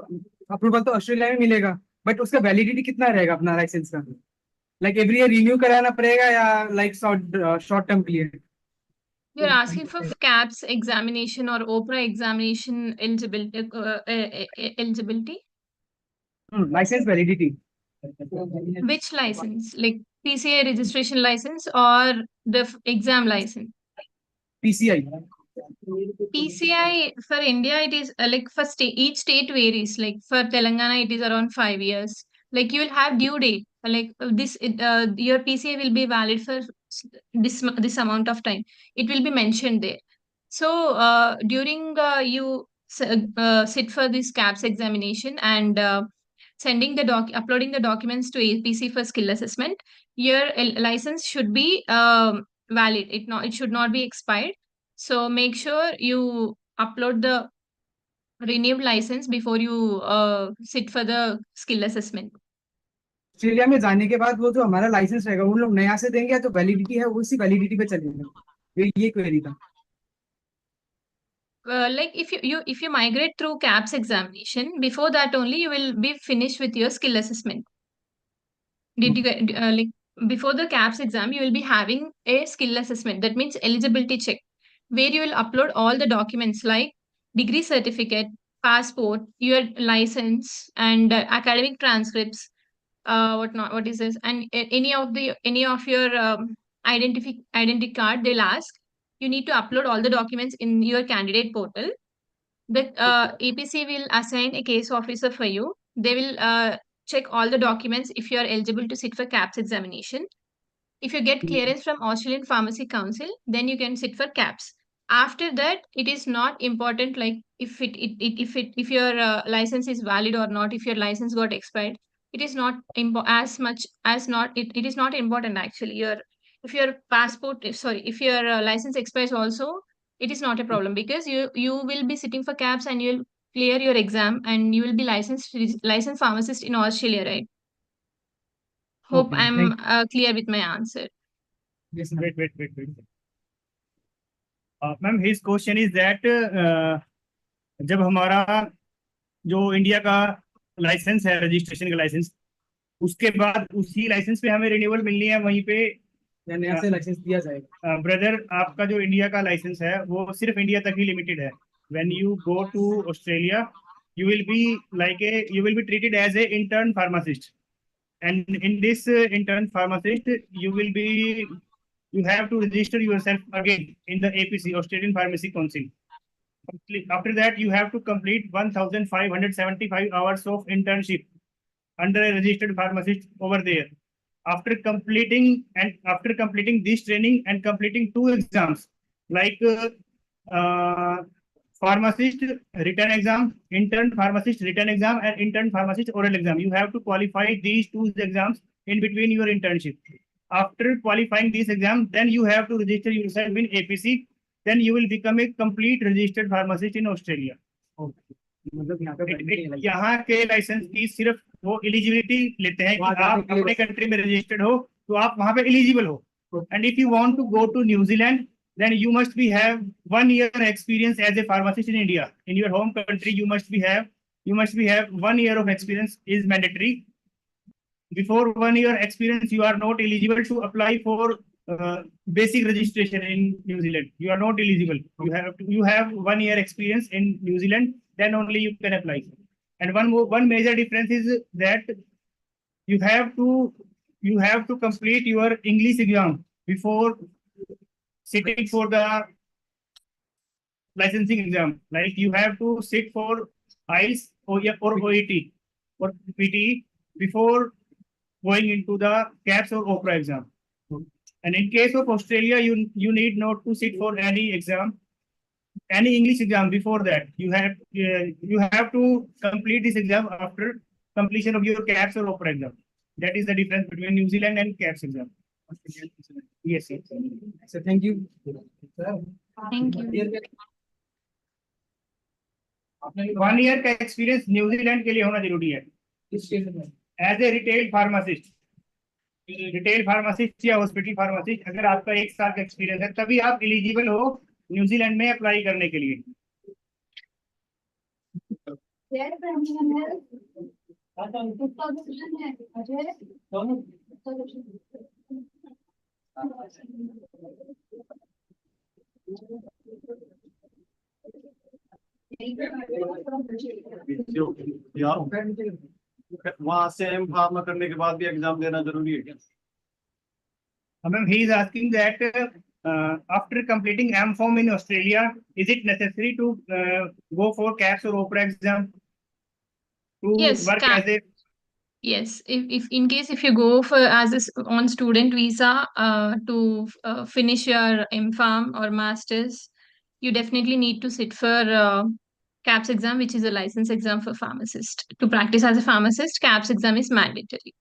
F: अप्रूवल तो ऑस्ट्रेलिया में मिलेगा, बट उसका वैलिडिटी कितना रहेगा अपना लाइसेंस का? लाइक एवरी ईयर रिन्यू कराना पड़ेगा या लाइक शॉर्ट टर्म के लिए?
C: You're asking for KAPS examination or OPRA examination eligibility?
F: License validity.
C: Which license? Like PCI registration license or the exam license?
F: PCI.
C: PCI for India, it is like for each state varies. Like for Telangana, it is around 5 years. Like you will have due date. Like your PCI will be valid for this amount of time. It will be mentioned there. So during you sit for this KAPS examination and uploading the documents to APC for skill assessment, your license should be valid. It should not be expired. So make sure you upload the renewed license before you sit for the skill assessment.
F: Australia में जाने के बाद वो जो हमारा licence रहेगा वो लोग नया से देंगे या तो वैलिडिटी है उसी वैलिडिटी पे चलेगा, ये क्वेरी था।
C: Like if you migrate through KAPS examination, before that only you will be finished with your skill assessment. Did you get like before the KAPS exam, you will be having a skill assessment. That means eligibility check, where you will upload all the documents like degree certificate, passport, your license, and academic transcripts. What is this? And any of your identity card. They'll ask. You need to upload all the documents in your candidate portal. The APC will assign a case officer for you. They will check all the documents if you are eligible to sit for KAPS examination. If you get clearance from Australian Pharmacy Council, then you can sit for KAPS. After that, it is not important like if your license is valid or not, if your license got expired. It is not as much as not it is not important actually. If your if your license expires also, it is not a problem because you will be sitting for KAPS and you will clear your exam and you will be licensed pharmacist in Australia, right? Hope
B: Okay,
C: I'm clear with my answer.
F: Yes, ma'am.
B: wait. Ma'am, his question is that जब हमारा जो India का licence है, registration का licence, उसके बाद उसी licence पे हमें रिन्यूअल मिलनी है वहीं पे
F: या नया से लाइसेंस दिया जाएगा?
B: ब्रदर, आपका जो इंडिया का लाइसेंस है वो सिर्फ इंडिया तक ही लिमिटेड है. When you go to Australia you will be treated as a intern pharmacist, and in this intern pharmacist you have to register yourself again in the APC, Australian Pharmacy Council. After that you have to complete 1575 hours of internship under a registered pharmacist over there. After completing this training and completing 2 exams like pharmacist written exam, intern pharmacist written exam, and intern pharmacist oral exam, you have to qualify these 2 exams in between your internship. After qualifying this exam, then you have to register yourself in APC. Then you will become a complete registered pharmacist in Australia.
F: मतलब
B: यहाँ के licence की सिर्फ वो eligibility लेते हैं कि आप अपने कंट्री में रजिस्टर्ड हो तो आप वहाँ पे एलिजिबल हो. And if you want to go to New Zealand, then you must be have 1 year experience as a pharmacist in India. In your home country, you must be have 1 year of experience is mandatory. Before 1 year experience, you are not eligible to apply for basic registration in New Zealand. You are not eligible. You have 1 year experience in New Zealand, then only you can apply. And one major difference is that you have to complete your English exam before sitting for the licensing exam. Like you have to sit for IELTS or OET or PTE before going into the KAPS or OPRA exam. And in case of Australia, you need not to sit for any exam, any English exam before that. You have to complete this exam after completion of your KAPS or OPRA exam. That is the difference between New Zealand and KAPS exam. Yes.
F: So thank you.
C: Thank you.
B: 1 year का experience New Zealand के लिए होना जरूरी है. As a retail pharmacist या hospital pharmacist, अगर आपका 1 साल का एक्सपीरियंस है तभी आप एलिजिबल हो न्यूजीलैंड में अप्लाई करने के लिए.
G: वहाँ से एम फार्मा करने के बाद भी एग्जाम देना जरूरी है क्या?
B: Ma'am, he is asking that after completing M.Pharm in Australia, is it necessary to go for KAPS or OPRA exam to
C: Yes,
B: work as a?
C: Yes, if in case if you go for on student visa to finish your M.Pharm or masters, you definitely need to sit for KAPS exam, which is a license exam for pharmacist. To practice as a pharmacist, KAPS exam is mandatory.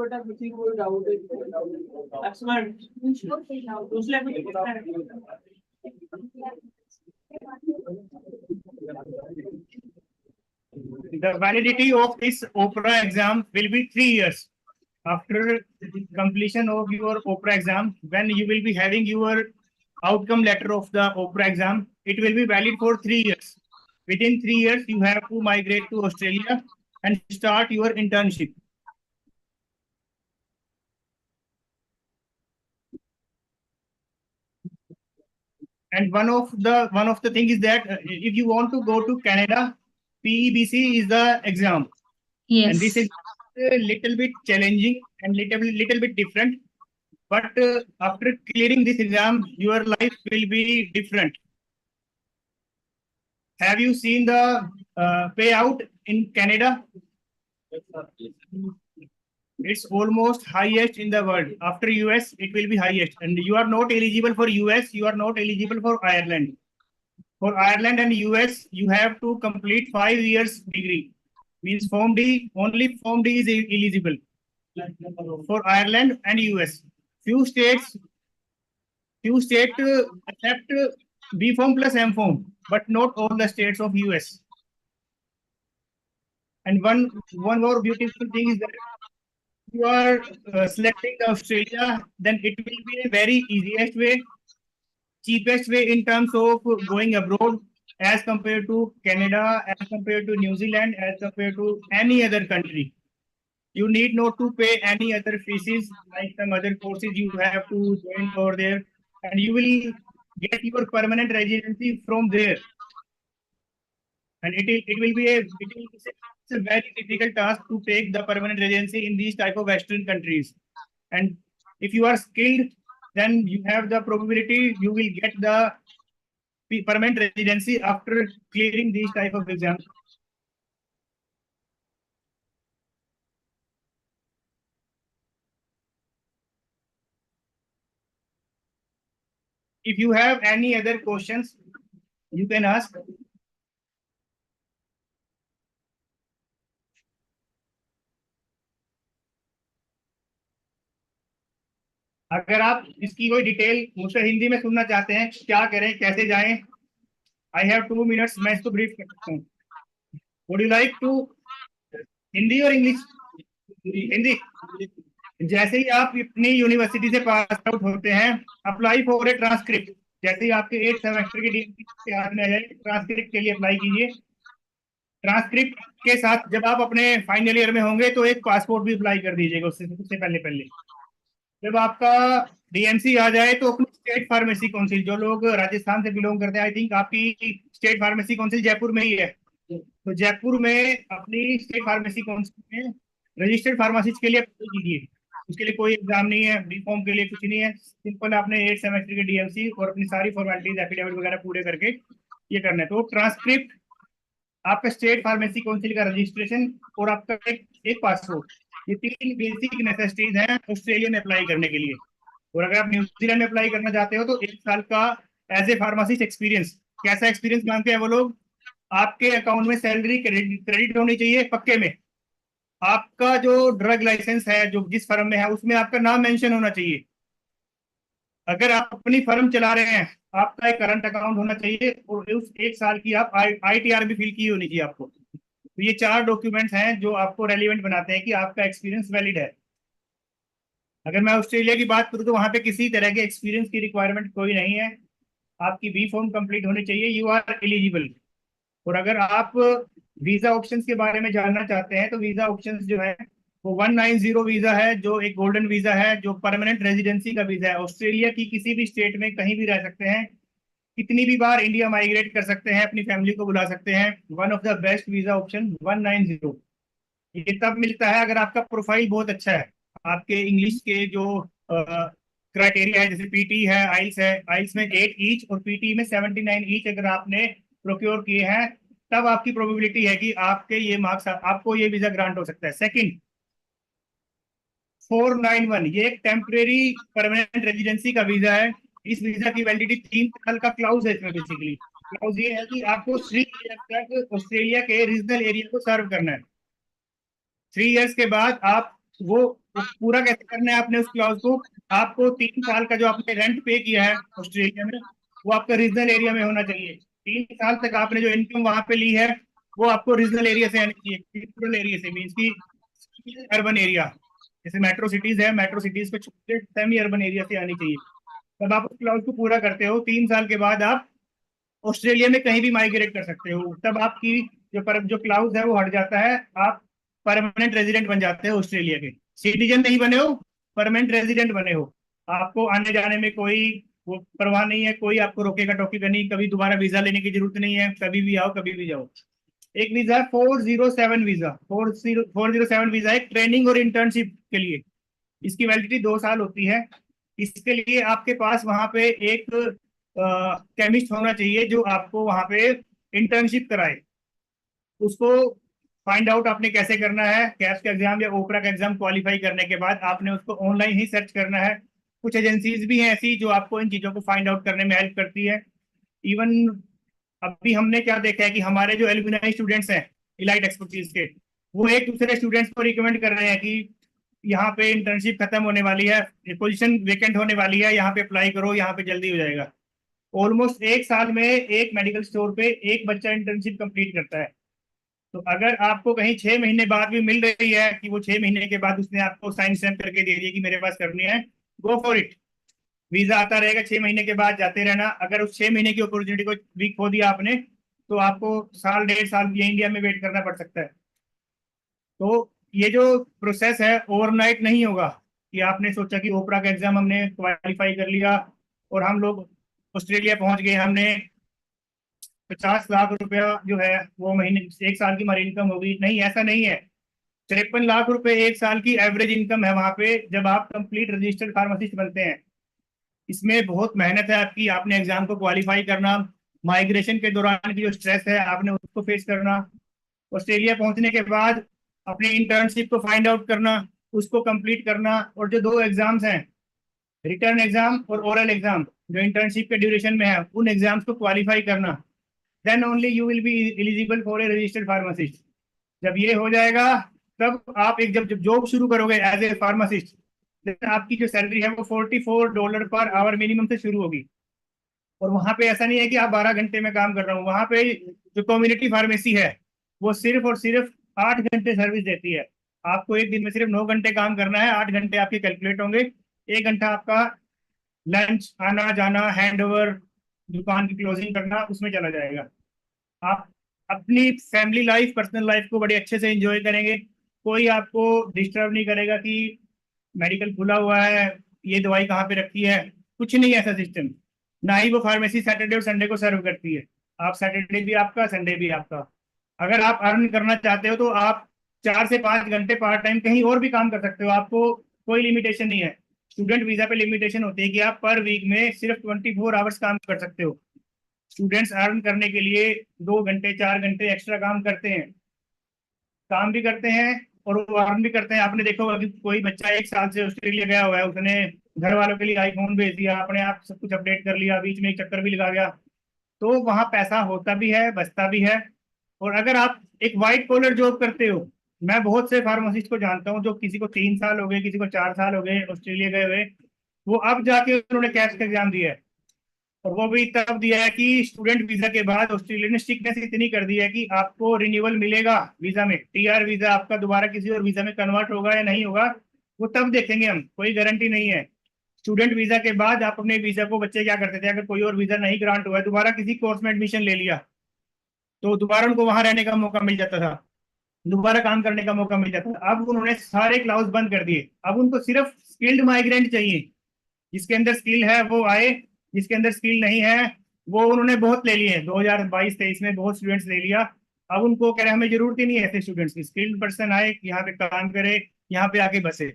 B: बेटा किसी को doubt है expert दूसरे The validity of this OPRA exam will be 3 years. After completion of your OPRA exam, when you will be having your outcome letter of the OPRA exam, it will be valid for 3 years. Within 3 years, you have to migrate to Australia and start your internship. And one of the thing is that if you want to go to Canada, PEBC is the exam.
C: Yes.
B: And this is a little bit challenging and little bit different. But after clearing this exam, your life will be different. Have you seen the payout in Canada? It's almost highest in the world. After US, it will be highest. And you are not eligible for US, you are not eligible for Ireland. For Ireland and US, you have to complete 5 years degree. Means Form D, only Form D is eligible. For Ireland and US. Few states accept B Form plus M Form, but not all the states of US. And one more beautiful thing is that you are selecting Australia, then it will be a very easiest way, cheapest way in terms of going abroad as compared to Canada, as compared to New Zealand, as compared to any other country. You need not to pay any other fees like some other courses you have to join over there, and you will get your permanent residency from there. And it will be a very difficult task to take the permanent residency in these type of Western countries. And if you are skilled, then you have the probability you will get the permanent residency after clearing these type of exams. If you have any other questions, you can ask. अगर आप इसकी कोई detail मुझसे हिंदी में सुनना चाहते हैं, क्या करें, कैसे जाएं, आई हैव 2 मिनट्स, मैं इसको ब्रीफ कर सकता हूँ. Would you like to Hindi और इंग्लिश? हिंदी. जैसे ही आप अपनी यूनिवर्सिटी से पास आउट होते हैं, अप्लाई फॉर ए ट्रांसक्रिप्ट. जैसे ही आपके 8 सेमेस्टर की डिग्री हाथ में आ जाए, ट्रांसक्रिप्ट के लिए अप्लाई कीजिए. ट्रांसक्रिप्ट के साथ जब आप अपने फाइनल ईयर में होंगे तो एक पासपोर्ट भी अप्लाई कर दीजिएगा उससे पहले. जब आपका डीएमसी आ जाए तो अपनी स्टेट फार्मेसी काउंसिल, जो लोग राजस्थान से बिलोंग करते हैं, आई थिंक आपकी स्टेट फार्मेसी काउंसिल जयपुर में ही है, तो जयपुर में अपनी स्टेट फार्मेसी काउंसिल में रजिस्टर्ड फार्मासिस्ट के लिए अप्लाई कीजिए. उसके लिए कोई एग्जाम नहीं है, बी फॉर्म के लिए कुछ नहीं है, सिंपल आपने 8 सेमेस्टर के डीएमसी और अपनी सारी फॉर्मेलिटीज एफिडेविट वगैरह पूरे करके ये करना है. तो ट्रांसक्रिप्ट, आपका स्टेट फार्मेसी काउंसिल का रजिस्ट्रेशन और आपका एक पासपोर्ट, ये 3 बेसिक नेसेसिटीज हैं ऑस्ट्रेलिया में अप्लाई करने के लिए. और अगर आप न्यूजीलैंड में अप्लाई करना चाहते हो तो 1 साल का एज ए फार्मासिस्ट एक्सपीरियंस. कैसा एक्सपीरियंस मांगते हैं वो लोग? आपके अकाउंट में सैलरी क्रेडिट होनी चाहिए पक्के में. आपका जो ड्रग लाइसेंस है, जो जिस फर्म में है, उसमें आपका नाम मेंशन होना चाहिए. अगर आप अपनी फर्म चला रहे हैं, आपका एक करंट अकाउंट होना चाहिए और उस 1 साल की आप ITR भी फिल की होनी चाहिए आपको. तो ये 4 डॉक्यूमेंट्स हैं जो आपको रेलिवेंट बनाते हैं कि आपका एक्सपीरियंस वैलिड है. अगर मैं ऑस्ट्रेलिया की बात करूं तो वहां पे किसी तरह के एक्सपीरियंस की रिक्वायरमेंट कोई नहीं है. आपकी बी फॉर्म कंप्लीट होनी चाहिए, यू आर एलिजिबल. और अगर आप वीजा ऑप्शंस के बारे में जानना चाहते हैं तो वीजा ऑप्शंस जो है वो 190 वीजा है, जो एक गोल्डन वीजा है, जो परमानेंट रेजिडेंसी का वीजा है. ऑस्ट्रेलिया की किसी भी स्टेट में कहीं भी रह सकते हैं, कितनी भी बार इंडिया माइग्रेट कर सकते हैं, अपनी फैमिली को बुला सकते हैं. One of the best visa option 190. ये तब मिलता है अगर आपका प्रोफाइल बहुत अच्छा है, आपके इंग्लिश के जो क्राइटेरिया है, जैसे पीटी है, आइल्स है, आइल्स में 8 ईच और पीटी में 79 ईच अगर आपने प्रोक्योर किए हैं, तब आपकी प्रोबेबिलिटी है कि आपके ये मार्क्स, आपको ये वीजा ग्रांट हो सकता है. सेकंड, 491, ये एक टेम्परेरी परमानेंट रेजिडेंसी का वीजा है. इस वीजा की वैलिडिटी 3 साल का क्लाउज है इसमें बेसिकली. क्लाउज ये है कि आपको 3 ईयर तक ऑस्ट्रेलिया के रीजनल एरिया को सर्व करना है। 3 ईयर्स के बाद आप वो पूरा कैसे करना है आपने उस क्लाउज को, आपको 3 साल का जो आपने रेंट पे किया है ऑस्ट्रेलिया में, वो आपका रीजनल एरिया में होना चाहिए। 3 साल तक आपने जो इनकम वहां पे ली है वो आपको रीजनल एरिया से आनी चाहिए। रूरल एरिया से मीन्स की अर्बन एरिया, जैसे मेट्रो सिटीज है, मेट्रो सिटीज को छोटे सेमी अर्बन एरिया से आनी चाहिए। तब आप उस क्लाउज को पूरा करते हो, 3 साल के बाद आप ऑस्ट्रेलिया में कहीं भी माइग्रेट कर सकते हो। तब आपकी जो क्लाउज है वो हट जाता है, आप परमानेंट रेजिडेंट बन जाते हो ऑस्ट्रेलिया के। सिटीजन नहीं बने हो, परमानेंट रेजिडेंट बने हो। आपको आने जाने में कोई वो परवाह नहीं है, कोई आपको रोकेगा टोकेगा नहीं, कभी दोबारा वीजा लेने की जरूरत नहीं है, कभी भी आओ कभी भी जाओ। एक वीजा 407 वीजा, 407 वीजा एक ट्रेनिंग और इंटर्नशिप के लिए। इसकी वैलिडिटी 2 साल होती है। इसके लिए आपके पास वहां पे एक केमिस्ट होना चाहिए जो आपको वहां पे इंटर्नशिप कराए। उसको फाइंड आउट आपने कैसे करना है, कैप्स का एग्जाम या ओपरा का एग्जाम क्वालिफाई करने के बाद आपने उसको ऑनलाइन ही सर्च करना है। कुछ एजेंसीज भी हैं ऐसी जो आपको इन चीजों को फाइंड आउट करने में हेल्प करती है। इवन अभी हमने क्या देखा है कि हमारे जो एलुमनाई स्टूडेंट्स हैं इलाइट एक्सपर्टीज के, वो एक दूसरे स्टूडेंट्स को रिकमेंड कर रहे हैं कि यहाँ पे इंटर्नशिप खत्म होने वाली है, पोजीशन वेकेंट होने वाली है, यहाँ पे अप्लाई करो, यहाँ पे जल्दी हो जाएगा। ऑलमोस्ट 1 साल में एक मेडिकल स्टोर पे एक बच्चा इंटर्नशिप कंप्लीट करता है। तो अगर आपको कहीं 6 महीने बाद भी मिल रही है कि वो 6 महीने के बाद उसने आपको साइन स्टैम्प करके दे दिया कि मेरे पास करनी है, गो फॉर इट। वीजा आता रहेगा, 6 महीने के बाद जाते रहना। अगर उस 6 महीने की अपॉर्चुनिटी को भी खो दिया आपने तो आपको साल 1.5 साल ये इंडिया में वेट करना पड़ सकता है। तो ये जो प्रोसेस है ओवरनाइट नहीं होगा कि आपने सोचा कि ओपरा का एग्जाम हमने क्वालिफाई कर लिया और हम लोग ऑस्ट्रेलिया पहुंच गए, हमने 50 लाख रुपया जो है वो महीने 1 साल की हमारी इनकम होगी। नहीं, ऐसा नहीं है। 53 लाख रुपए 1 साल की एवरेज इनकम है वहां पे जब आप कंप्लीट रजिस्टर्ड फार्मासिस्ट बनते हैं। इसमें बहुत मेहनत है आपकी, आपने एग्जाम को क्वालिफाई करना, माइग्रेशन के दौरान की जो स्ट्रेस है आपने उसको फेस करना, ऑस्ट्रेलिया पहुंचने के बाद अपनी इंटर्नशिप को फाइंड आउट करना, उसको कंप्लीट करना, और जो 2 एग्जाम्स हैं रिटर्न एग्जाम और ओरल एग्जाम जो इंटर्नशिप के ड्यूरेशन में है, उन एग्जाम्स को क्वालिफाई करना, then only you will be eligible for a registered pharmacist. जब ये हो जाएगा तब आप एक जब जॉब शुरू करोगे एज ए फार्मासिस्ट, देन आपकी जो सैलरी है वो $44 पर आवर मिनिमम से शुरू होगी। और वहां पे ऐसा नहीं है कि आप 12 घंटे में काम कर रहा हूँ, वहां पे जो कम्युनिटी फार्मेसी है वो सिर्फ और सिर्फ 8 घंटे सर्विस देती है। आपको एक दिन में सिर्फ 9 घंटे काम करना है, 8 घंटे आपके कैलकुलेट होंगे, 1 घंटा आपका लंच, आना जाना, हैंड ओवर, दुकान की क्लोजिंग करना उसमें चला जाएगा। आप अपनी फैमिली लाइफ, पर्सनल लाइफ को बड़े अच्छे से एंजॉय करेंगे। कोई आपको डिस्टर्ब नहीं करेगा कि मेडिकल खुला हुआ है, ये दवाई कहाँ पे रखी है, कुछ नहीं है ऐसा सिस्टम। ना ही वो फार्मेसी सैटरडे और संडे को सर्व करती है। आप सैटरडे भी आपका, संडे भी आपका। अगर आप अर्न करना चाहते हो तो आप 4 से 5 घंटे पार्ट टाइम कहीं और भी काम कर सकते हो, आपको कोई लिमिटेशन नहीं है। स्टूडेंट वीजा पे लिमिटेशन होती है कि आप पर वीक में सिर्फ 24 आवर्स काम कर सकते हो। स्टूडेंट्स अर्न करने के लिए 2 घंटे 4 घंटे एक्स्ट्रा काम करते हैं, काम भी करते हैं और वो अर्न भी करते हैं। आपने देखा होगा कि कोई बच्चा 1 साल से ऑस्ट्रेलिया गया हुआ है, उसने घर वालों के लिए आईफोन भेज दिया, अपने आप सब कुछ अपडेट कर लिया, बीच में एक चक्कर भी लगा गया, तो वहां पैसा होता भी है, बचता भी है। और अगर आप एक व्हाइट कॉलर जॉब करते हो, मैं बहुत से फार्मासिस्ट को जानता हूँ जो किसी को 3 साल हो गए, किसी को 4 साल हो गए ऑस्ट्रेलिया गए हुए, वो अब जाके उन्होंने कैप्स का एग्जाम दिया है। और वो भी तब दिया है कि स्टूडेंट वीजा के बाद ऑस्ट्रेलिया ने स्ट्रिक्टनेस इतनी कर दी है कि आपको रिन्यूअल मिलेगा वीजा में, टीआर वीजा आपका दोबारा किसी और वीजा में कन्वर्ट होगा या नहीं होगा वो तब देखेंगे हम, कोई गारंटी नहीं है। स्टूडेंट वीजा के बाद आप अपने वीजा को, बच्चे क्या करते थे, अगर कोई और वीजा नहीं ग्रांट हुआ है, दोबारा किसी कोर्स में एडमिशन ले लिया तो दोबारा उनको वहां रहने का मौका मिल जाता था, दोबारा काम करने का मौका मिल जाता था। अब उन्होंने सारे क्लाउज बंद कर दिए, अब उनको सिर्फ स्किल्ड माइग्रेंट चाहिए, जिसके अंदर स्किल है वो आए, जिसके अंदर स्किल नहीं है वो उन्होंने बहुत ले लिए। 2022-23 में बहुत स्टूडेंट्स ले लिया। अब उनको कह रहे हैं हमें जरूरत ही नहीं है ऐसे स्टूडेंट्स की, स्किल्ड पर्सन आए यहाँ पे काम करे, यहाँ पे आके बसे।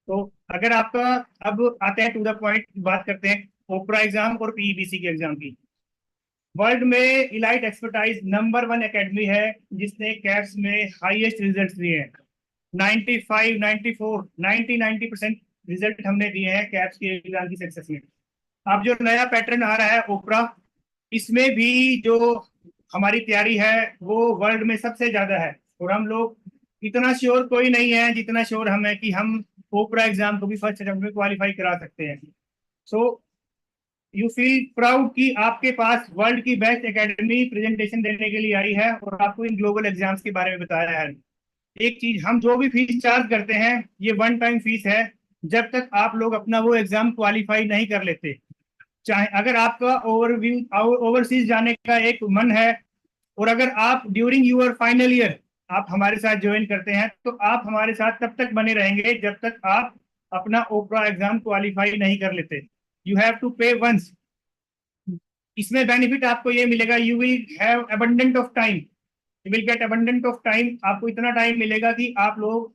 B: तो अगर आपका, अब आते हैं टू द पॉइंट, बात करते हैं ओपरा एग्जाम और पीईबीसी के एग्जाम की। वर्ल्ड में इलाइट एक्सपर्टाइज नंबर 1 एकेडमी है जिसने कैप्स में हाईएस्ट रिजल्ट्स दिए हैं। 95, 94, 90% रिजल्ट हमने दिए हैं कैप्स के एग्जाम की सक्सेस में। अब जो नया पैटर्न आ रहा है ओपरा, इसमें भी जो हमारी तैयारी है वो वर्ल्ड में सबसे ज्यादा है, और हम लोग इतना श्योर कोई नहीं है जितना श्योर हम है कि हम ओपरा एग्जाम को भी फर्स्ट अटेम्प्ट में क्वालिफाई करा सकते हैं। सो यू फील प्राउड कि आपके पास वर्ल्ड की बेस्ट एकेडमी प्रेजेंटेशन देने के लिए आई है और आपको इन ग्लोबल एग्जाम्स के बारे में बताया है। एक चीज, हम जो भी फीस चार्ज करते हैं ये वन टाइम फीस है, जब तक आप लोग अपना वो एग्जाम क्वालिफाई नहीं कर लेते। चाहे अगर आपका ओवरसीज जाने का एक मन है, और अगर आप ड्यूरिंग यूर फाइनल ईयर आप हमारे साथ ज्वाइन करते हैं, तो आप हमारे साथ तब तक बने रहेंगे जब तक आप अपना ओपरा एग्जाम क्वालिफाई नहीं कर लेते। यू हैव टू पे वंस। इसमें बेनिफिट आपको ये मिलेगा, you will have abundant of time, you will get abundant of time. आपको इतना टाइम मिलेगा कि आप लोग,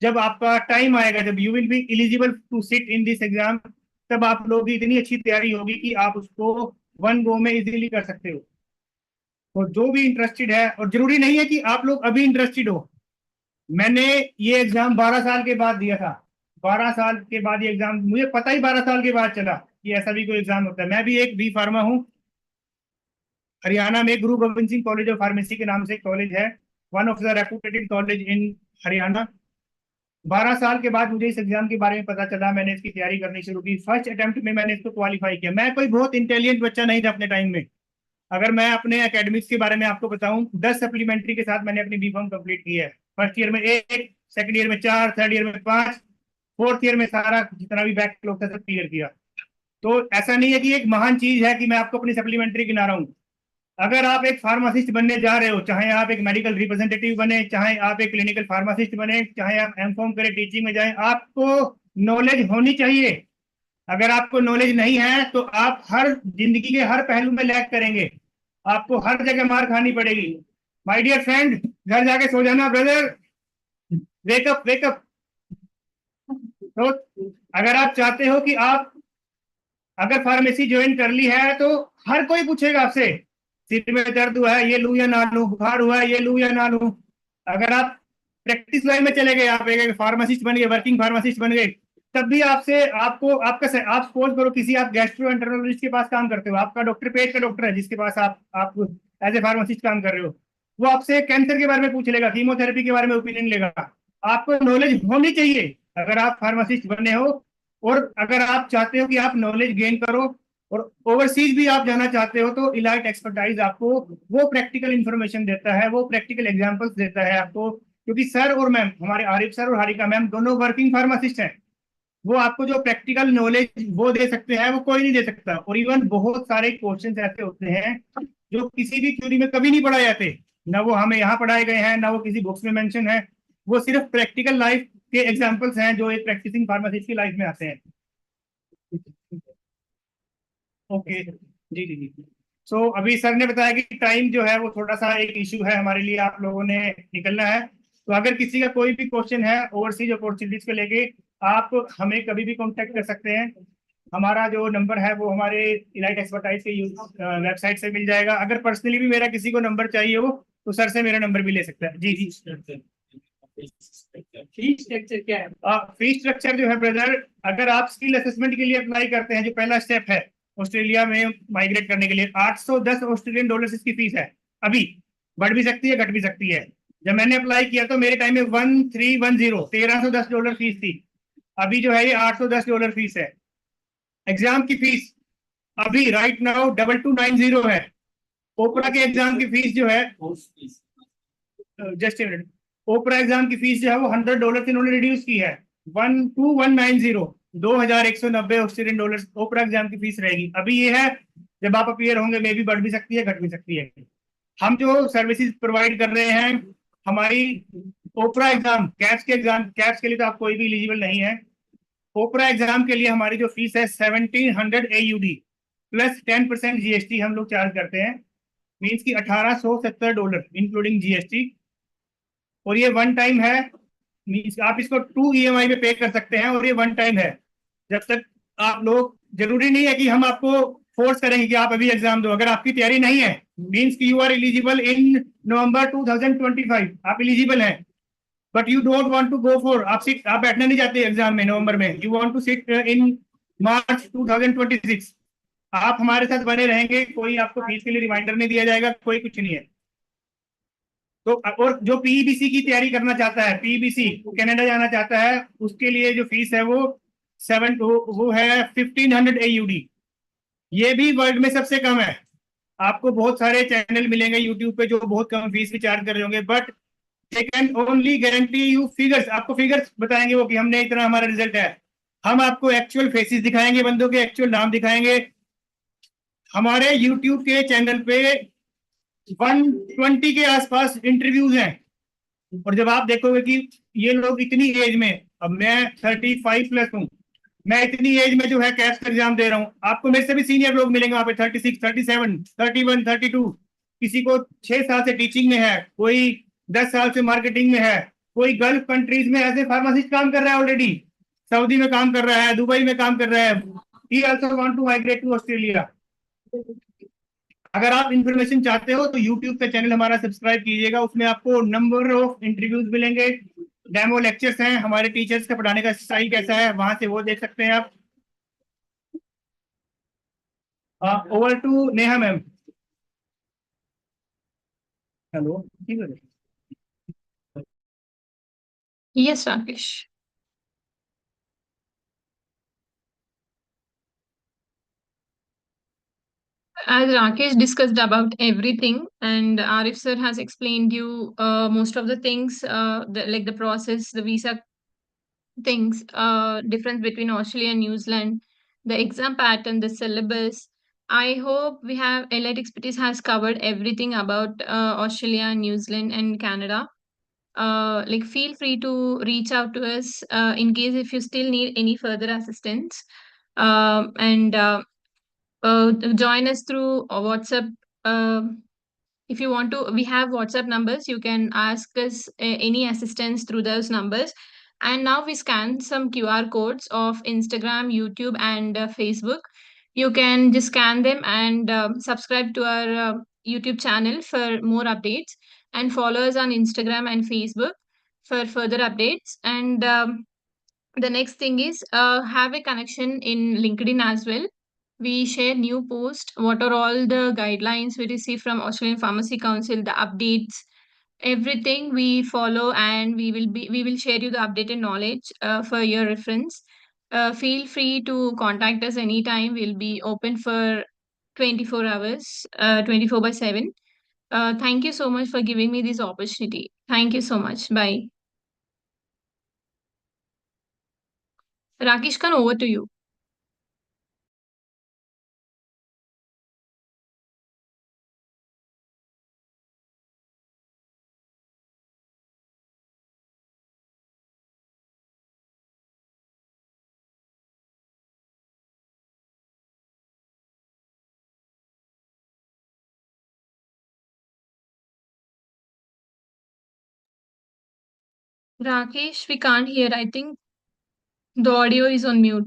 B: जब आपका टाइम आएगा, जब you will be eligible to sit in this exam, तब आप लोगों की इतनी अच्छी तैयारी होगी कि आप उसको वन गो में इजीली कर सकते हो। और जो भी इंटरेस्टेड है, और जरूरी नहीं है कि आप लोग अभी इंटरेस्टेड हो, मैंने ये एग्जाम 12 साल के बाद दिया था। 12 साल के बाद ये एग्जाम मुझे पता ही 12 साल के बाद चला कि ऐसा भी कोई एग्जाम होता है। मैं भी एक बी फार्मा हूँ। हरियाणा में गुरु Govind Singh college of pharmacy के नाम से कॉलेज है, one of the reputed college in Haryana. 12 साल के बाद मुझे इस एग्जाम के बारे में पता चला, मैंने इसकी तैयारी करनी शुरू की। फर्स्ट अटेम्प्ट में मैंने इसको क्वालिफाई किया। मैं कोई बहुत इंटेलिजेंट बच्चा नहीं था अपने टाइम में। अगर मैं अपने एकेडमिक्स के बारे में आपको बताऊं, 10 सप्लीमेंट्री के साथ मैंने अपनी बीकॉम कंप्लीट की है। फर्स्ट ईयर में 1, सेकंड ईयर में 4, थर्ड ईयर में 5, फोर्थ ईयर में सारा जितना भी बैकलॉग था सब क्लियर किया। तो ऐसा नहीं है कि एक महान चीज है कि मैं आपको अपनी सप्लीमेंट्री गिना रहा हूँ। अगर आप एक फार्मासिस्ट बनने जा रहे हो, चाहे आप एक मेडिकल रिप्रेजेंटेटिव बने, चाहे आप एक क्लिनिकल फार्मासिस्ट बने, चाहे आप एमकॉम करें, टीचिंग में जाएं, आपको नॉलेज होनी चाहिए। अगर आपको नॉलेज नहीं है तो आप हर जिंदगी के हर पहलू में लैग करेंगे, आपको हर जगह मार खानी पड़ेगी। माय डियर फ्रेंड, घर जाके सो जाना ब्रदर, वेकअप वेकअप। तो अगर आप चाहते हो कि आप अगर फार्मेसी ज्वाइन कर ली है, तो हर कोई पूछेगा आपसे, सिर में दर्द हुआ है ये लूं या ना लूं, बुखार हुआ है ये लूं या ना लूं। अगर आप प्रैक्टिस लाइन में चले गए, आप एक फार्मासिस्ट बन गए, वर्किंग फार्मासिस्ट बन गए, तब भी आपसे आपको आपका आप सपोज करो किसी आप गैस्ट्रोएंटरोलॉजिस्ट के पास काम करते हो, आपका डॉक्टर पेट का डॉक्टर है जिसके पास आप एज ए फार्मासिस्ट काम कर रहे हो, वो आपसे कैंसर के बारे में पूछ लेगा, कीमोथेरेपी के बारे में ओपिनियन लेगा। आपको नॉलेज होनी चाहिए अगर आप फार्मासिस्ट बने हो। और अगर आप चाहते हो कि आप नॉलेज गेन करो और ओवरसीज भी आप जाना चाहते हो, तो इलाइट एक्सपर्टाइज आपको वो प्रैक्टिकल इंफॉर्मेशन देता है, वो प्रैक्टिकल एग्जांपल्स देता है आपको। क्योंकि सर और मैम, हमारे आरिफ सर और हारिका मैम दोनों वर्किंग फार्मासिस्ट हैं, वो आपको जो प्रैक्टिकल नॉलेज वो दे सकते हैं वो कोई नहीं दे सकता। और इवन बहुत सारे क्वेश्चन ऐसे होते हैं जो किसी भी थ्योरी में कभी नहीं पढ़ाए जाते, ना वो हमें यहाँ पढ़ाए गए हैं, ना वो किसी बुक्स में मेंशन है। वो सिर्फ प्रैक्टिकल लाइफ के एग्जांपल्स हैं जो एक प्रैक्टिसिंग फार्मासिस्ट की लाइफ में आते हैं। ओके जी जी जी। सो अभी सर ने बताया कि टाइम जो है वो थोड़ा सा एक इशू है हमारे लिए, आप लोगों ने निकलना है। तो अगर किसी का कोई भी क्वेश्चन है ओवरसीज अपॉर्चुनिटीज को लेके, आप हमें कभी भी कांटेक्ट कर सकते हैं। हमारा जो नंबर है वो हमारे इलाइट एक्सपर्टाइज के वेबसाइट से मिल जाएगा। अगर पर्सनली भी मेरा किसी को नंबर चाहिए हो तो सर से मेरा नंबर भी ले सकता है। जी जी। फी स्ट्रक्चर क्या है? फी स्ट्रक्चर जो है ब्रदर, अगर आप स्किल असेसमेंट के लिए अप्लाई करते हैं, जो पहला स्टेप है ऑस्ट्रेलिया में माइग्रेट करने के लिए, 810 ऑस्ट्रेलियन डॉलर इसकी फीस है। अभी बढ़ भी सकती है घट भी सकती है। जब मैंने अप्लाई किया तो मेरे टाइम में 1310 डॉलर फीस थी। अभी जो है ये 810 डॉलर फीस है। एग्जाम की फीस अभी राइट नाउ 2290 है। ओपरा के एग्जाम की फीस जो है, जस्ट मिनट, ओपरा एग्जाम की फीस जो है वो $100 से इन्होंने रिड्यूस की है। 12190 2190 ऑस्ट्रेलियन डॉलर ओपरा एग्जाम की फीस रहेगी। अभी ये है, जब आप अपियर होंगे मे भी बढ़ भी सकती है घट भी सकती है। हम जो सर्विसेज प्रोवाइड कर रहे हैं, हमारी ओपरा एग्जाम, कैप्स के लिए तो आप कोई भी एलिजिबल नहीं है। ओपरा एग्जाम के लिए हमारी जो फीस है 1700 AUD प्लस 10% GST हम लोग चार्ज करते हैं, मीन्स की $1870 इंक्लूडिंग GST। और ये वन टाइम है, मीन्स आप इसको 2 EMI में पे कर सकते हैं, और ये वन टाइम है। जब तक आप लोग, जरूरी नहीं है कि हम आपको फोर्स करेंगे कि आप अभी एग्जाम दो। अगर आपकी तैयारी नहीं है, मीन्स की you are eligible in November 2025, आप एलिजिबल हैं, but you don't want to go for, आप बैठना नहीं चाहते एग्जाम में नवंबर में, you want to sit in March 2026, आप हमारे साथ बने रहेंगे, कोई आपको फीस के लिए रिमाइंडर नहीं दिया जाएगा, कोई कुछ नहीं है। तो और जो पीईबीसी की तैयारी करना चाहता है, पीईबीसी कनाडा जाना चाहता है, उसके लिए जो फीस है वो वो है 1500 AUD। ये भी वर्ल्ड में सबसे कम है। आपको बहुत सारे चैनल मिलेंगे यूट्यूब पे जो बहुत कम फीस भी चार्ज कर रहे होंगे, but they can only guarantee you figures. आपको फिगर्स बताएंगे वो कि हमने इतना हमारा रिजल्ट है। हम आपको एक्चुअल फेसेस दिखाएंगे, बंदों के एक्चुअल नाम दिखाएंगे। हमारे यूट्यूब के चैनल पे 120 के आसपास इंटरव्यूज हैं। और जब आप देखोगे कि ये लोग इतनी एज में, अब मैं 35+ हूँ, मैं इतनी एज में जो है कैप्स का एग्जाम दे रहा हूँ, आपको मेरे से भी सीनियर लोग मिलेंगे वहां पे 36, 37, 31, 32। किसी को 6 साल से टीचिंग में है, कोई 10 साल से मार्केटिंग में है, कोई गल्फ कंट्रीज में एज ए फार्मासिस्ट काम कर रहा है ऑलरेडी, सऊदी में काम कर रहा है, दुबई में काम कर रहा है। He also want to migrate to Australia. अगर आप इंफॉर्मेशन चाहते हो तो यूट्यूब पे चैनल हमारा सब्सक्राइब कीजिएगा, उसमें आपको नंबर ऑफ इंटरव्यूज मिलेंगे, डेमो लेक्चर्स हैं, हमारे टीचर्स का पढ़ाने का स्टाइल कैसा है, वहां से वो देख सकते हैं आप। Over to Neha ma'am. Hello, ठीक है।
C: Yes, Rakesh. As Rakesh discussed about everything, and Arif sir has explained you most of the things, like the process, the visa things, difference between Australia and New Zealand, the exam pattern, the syllabus. I hope we have Elite Expertise has covered everything about Australia, New Zealand, and Canada. Like feel free to reach out to us in case if you still need any further assistance. And join us through WhatsApp. If you want to, we have WhatsApp numbers. You can ask us any assistance through those numbers. And now we scan some QR codes of Instagram, YouTube, and Facebook. You can just scan them and subscribe to our YouTube channel for more updates, and follow us on Instagram and Facebook for further updates. And the next thing is have a connection in LinkedIn as well. We share new posts, what are all the guidelines we receive from Australian Pharmacy Council, the updates, everything we follow, and we will share you the updated knowledge for your reference. Feel free to contact us anytime. We'll be open for 24 hours, 24/7. Thank you so much for giving me this opportunity. Thank you so much. Bye. Rakesh Khan, over to you. Rakesh, we can't hear. I think the audio is on mute.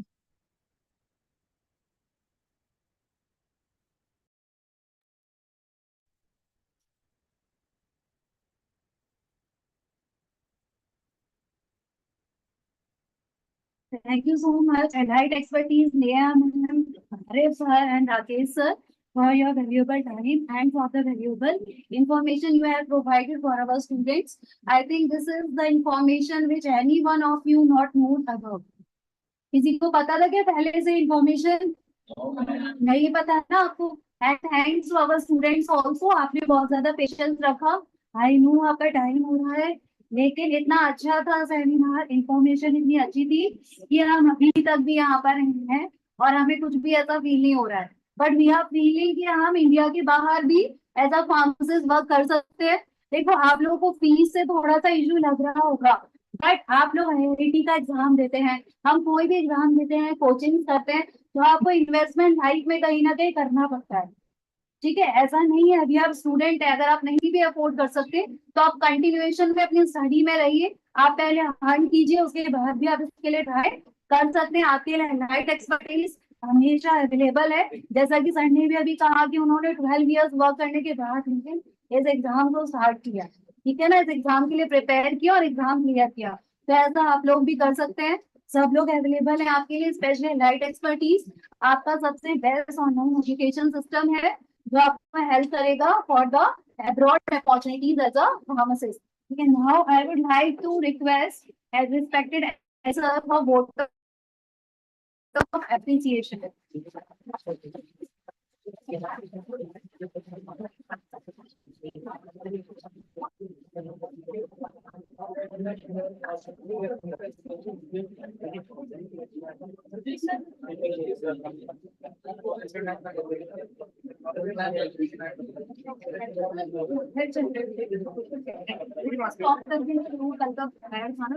A: Thank you so much, Allied Expertise, Neha ma'am, Arif sir, and Rakesh sir, for your valuable time and for the valuable information you have provided for our students. I think this is the information which any one of you not known about. किसी को पता था क्या पहले से information? नहीं पता है ना आपको? And thanks to our students also, आपने बहुत ज्यादा पेशेंस रखा. I know आपका टाइम हो रहा है, लेकिन इतना अच्छा था सेमिनार, इंफॉर्मेशन इतनी अच्छी थी कि हम अभी तक भी यहाँ पर हैं और हमें कुछ भी ऐसा फील नहीं हो रहा है. बट वी आर फीलिंग कि हम इंडिया के बाहर भी एज अ फार्मासिस्ट वर्क कर सकते हैं. देखो आप लोगों को फीस से थोड़ा सा इशू लग रहा होगा, बट आप लोग IIT का एग्जाम देते हैं, हम कोई भी एग्जाम देते हैं, कोचिंग करते हैं, तो आपको इन्वेस्टमेंट लाइफ में कहीं ना कहीं करना पड़ता है. ठीक है, ऐसा नहीं है अभी आप स्टूडेंट है, अगर आप नहीं भी अफोर्ड कर सकते तो आप कंटिन्यूएशन में अपनी स्टडी में रहिए. आप पहले अर्न कीजिए, उसके बाद भी आप इसके लिए ट्राई कर सकते हैं. आपके लिए लाइट एक्सपर्टीज हमेशा अवेलेबल है. जैसा कि सर ने भी अभी कहा कि उन्होंने 12 इयर्स वर्क करने के बाद लेकिन इस एग्जाम को स्टार्ट किया, ठीक है ना, इस एग्जाम के लिए प्रिपेयर किया और एग्जाम क्लियर किया. तो ऐसा आप लोग भी कर सकते हैं. सब लोग अवेलेबल है आपके लिए, स्पेशली एलाइड एक्सपर्टीज आपका सबसे बेस्ट ऑनलाइन एजुकेशन सिस्टम है जो आपको हेल्प करेगा for the abroad opportunities as a pharmacist. Okay, now I would like to request as respected sir for vote of appreciation. Stop करके शुरू कल का है खाना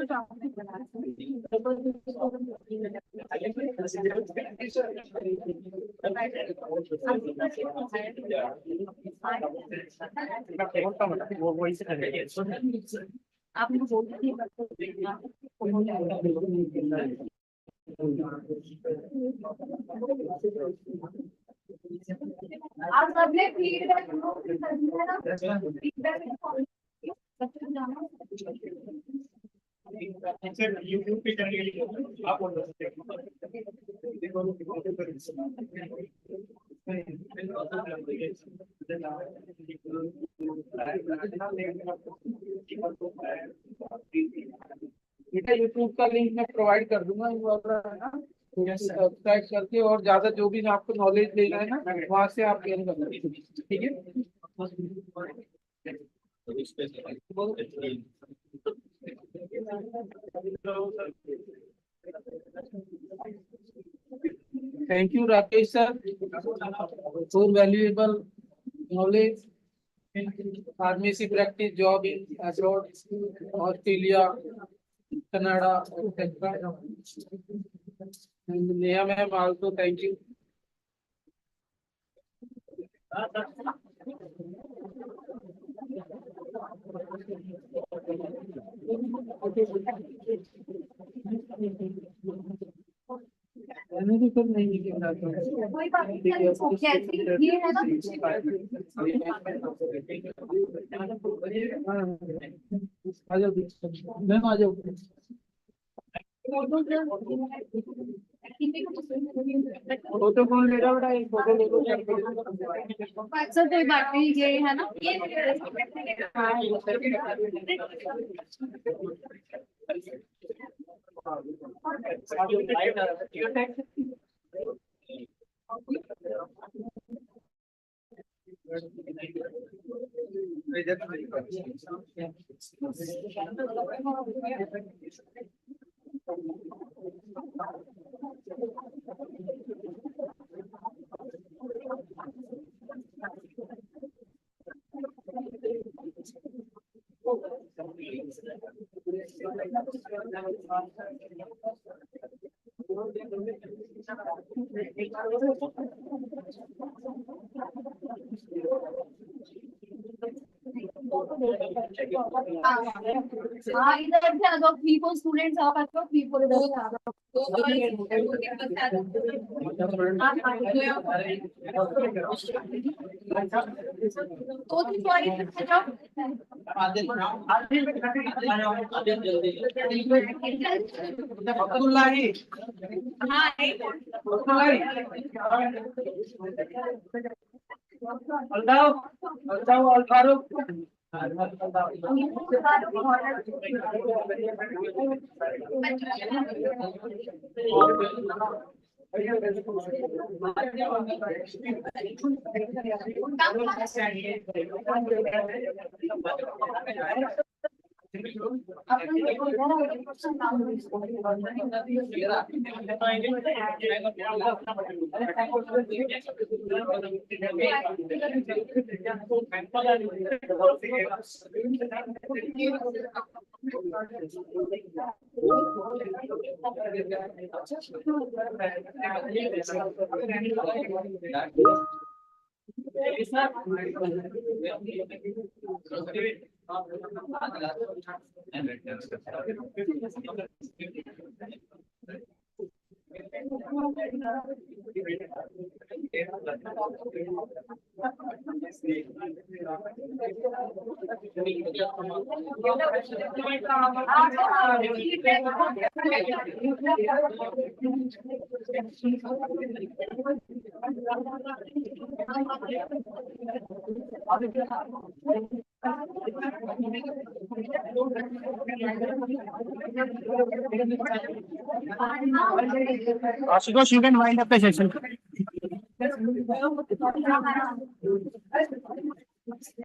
A: ट्रैफिक
B: वो वही से करेंगे.
A: आप लोग बोलते आप सबने फीडबैक
B: यूट्यूब पे करेंगे आप बोल सकते
F: बेटा यूट्यूब का लिंक मैं प्रोवाइड कर दूंगा वो वाला है ना, सब्सक्राइब करके और ज्यादा जो भी आपको नॉलेज लेना है ना वहाँ से आप गेन कर सकते हैं. ठीक है. Thank you, Rakesh sir, for valuable knowledge in pharmacy practice job in abroad, Australia, Canada, etc. And Neha ma'am also thank you.
A: कोई बात नहीं सर, ये है ना
F: आ जाओ मैम, आ जाओ. फोटो कौन ले रहा बेटा, एक फोटो ले लो.
A: सर कोई बात नहीं, ये है ना हाँ इधर से आ जाओ, 3-4 स्टूडेंट्स आ सकते हो, 3-4 इधर से आ जाओ.
F: Abdullahi, Altaf Al Farooq.
B: Ashutosh, you can wind up the session.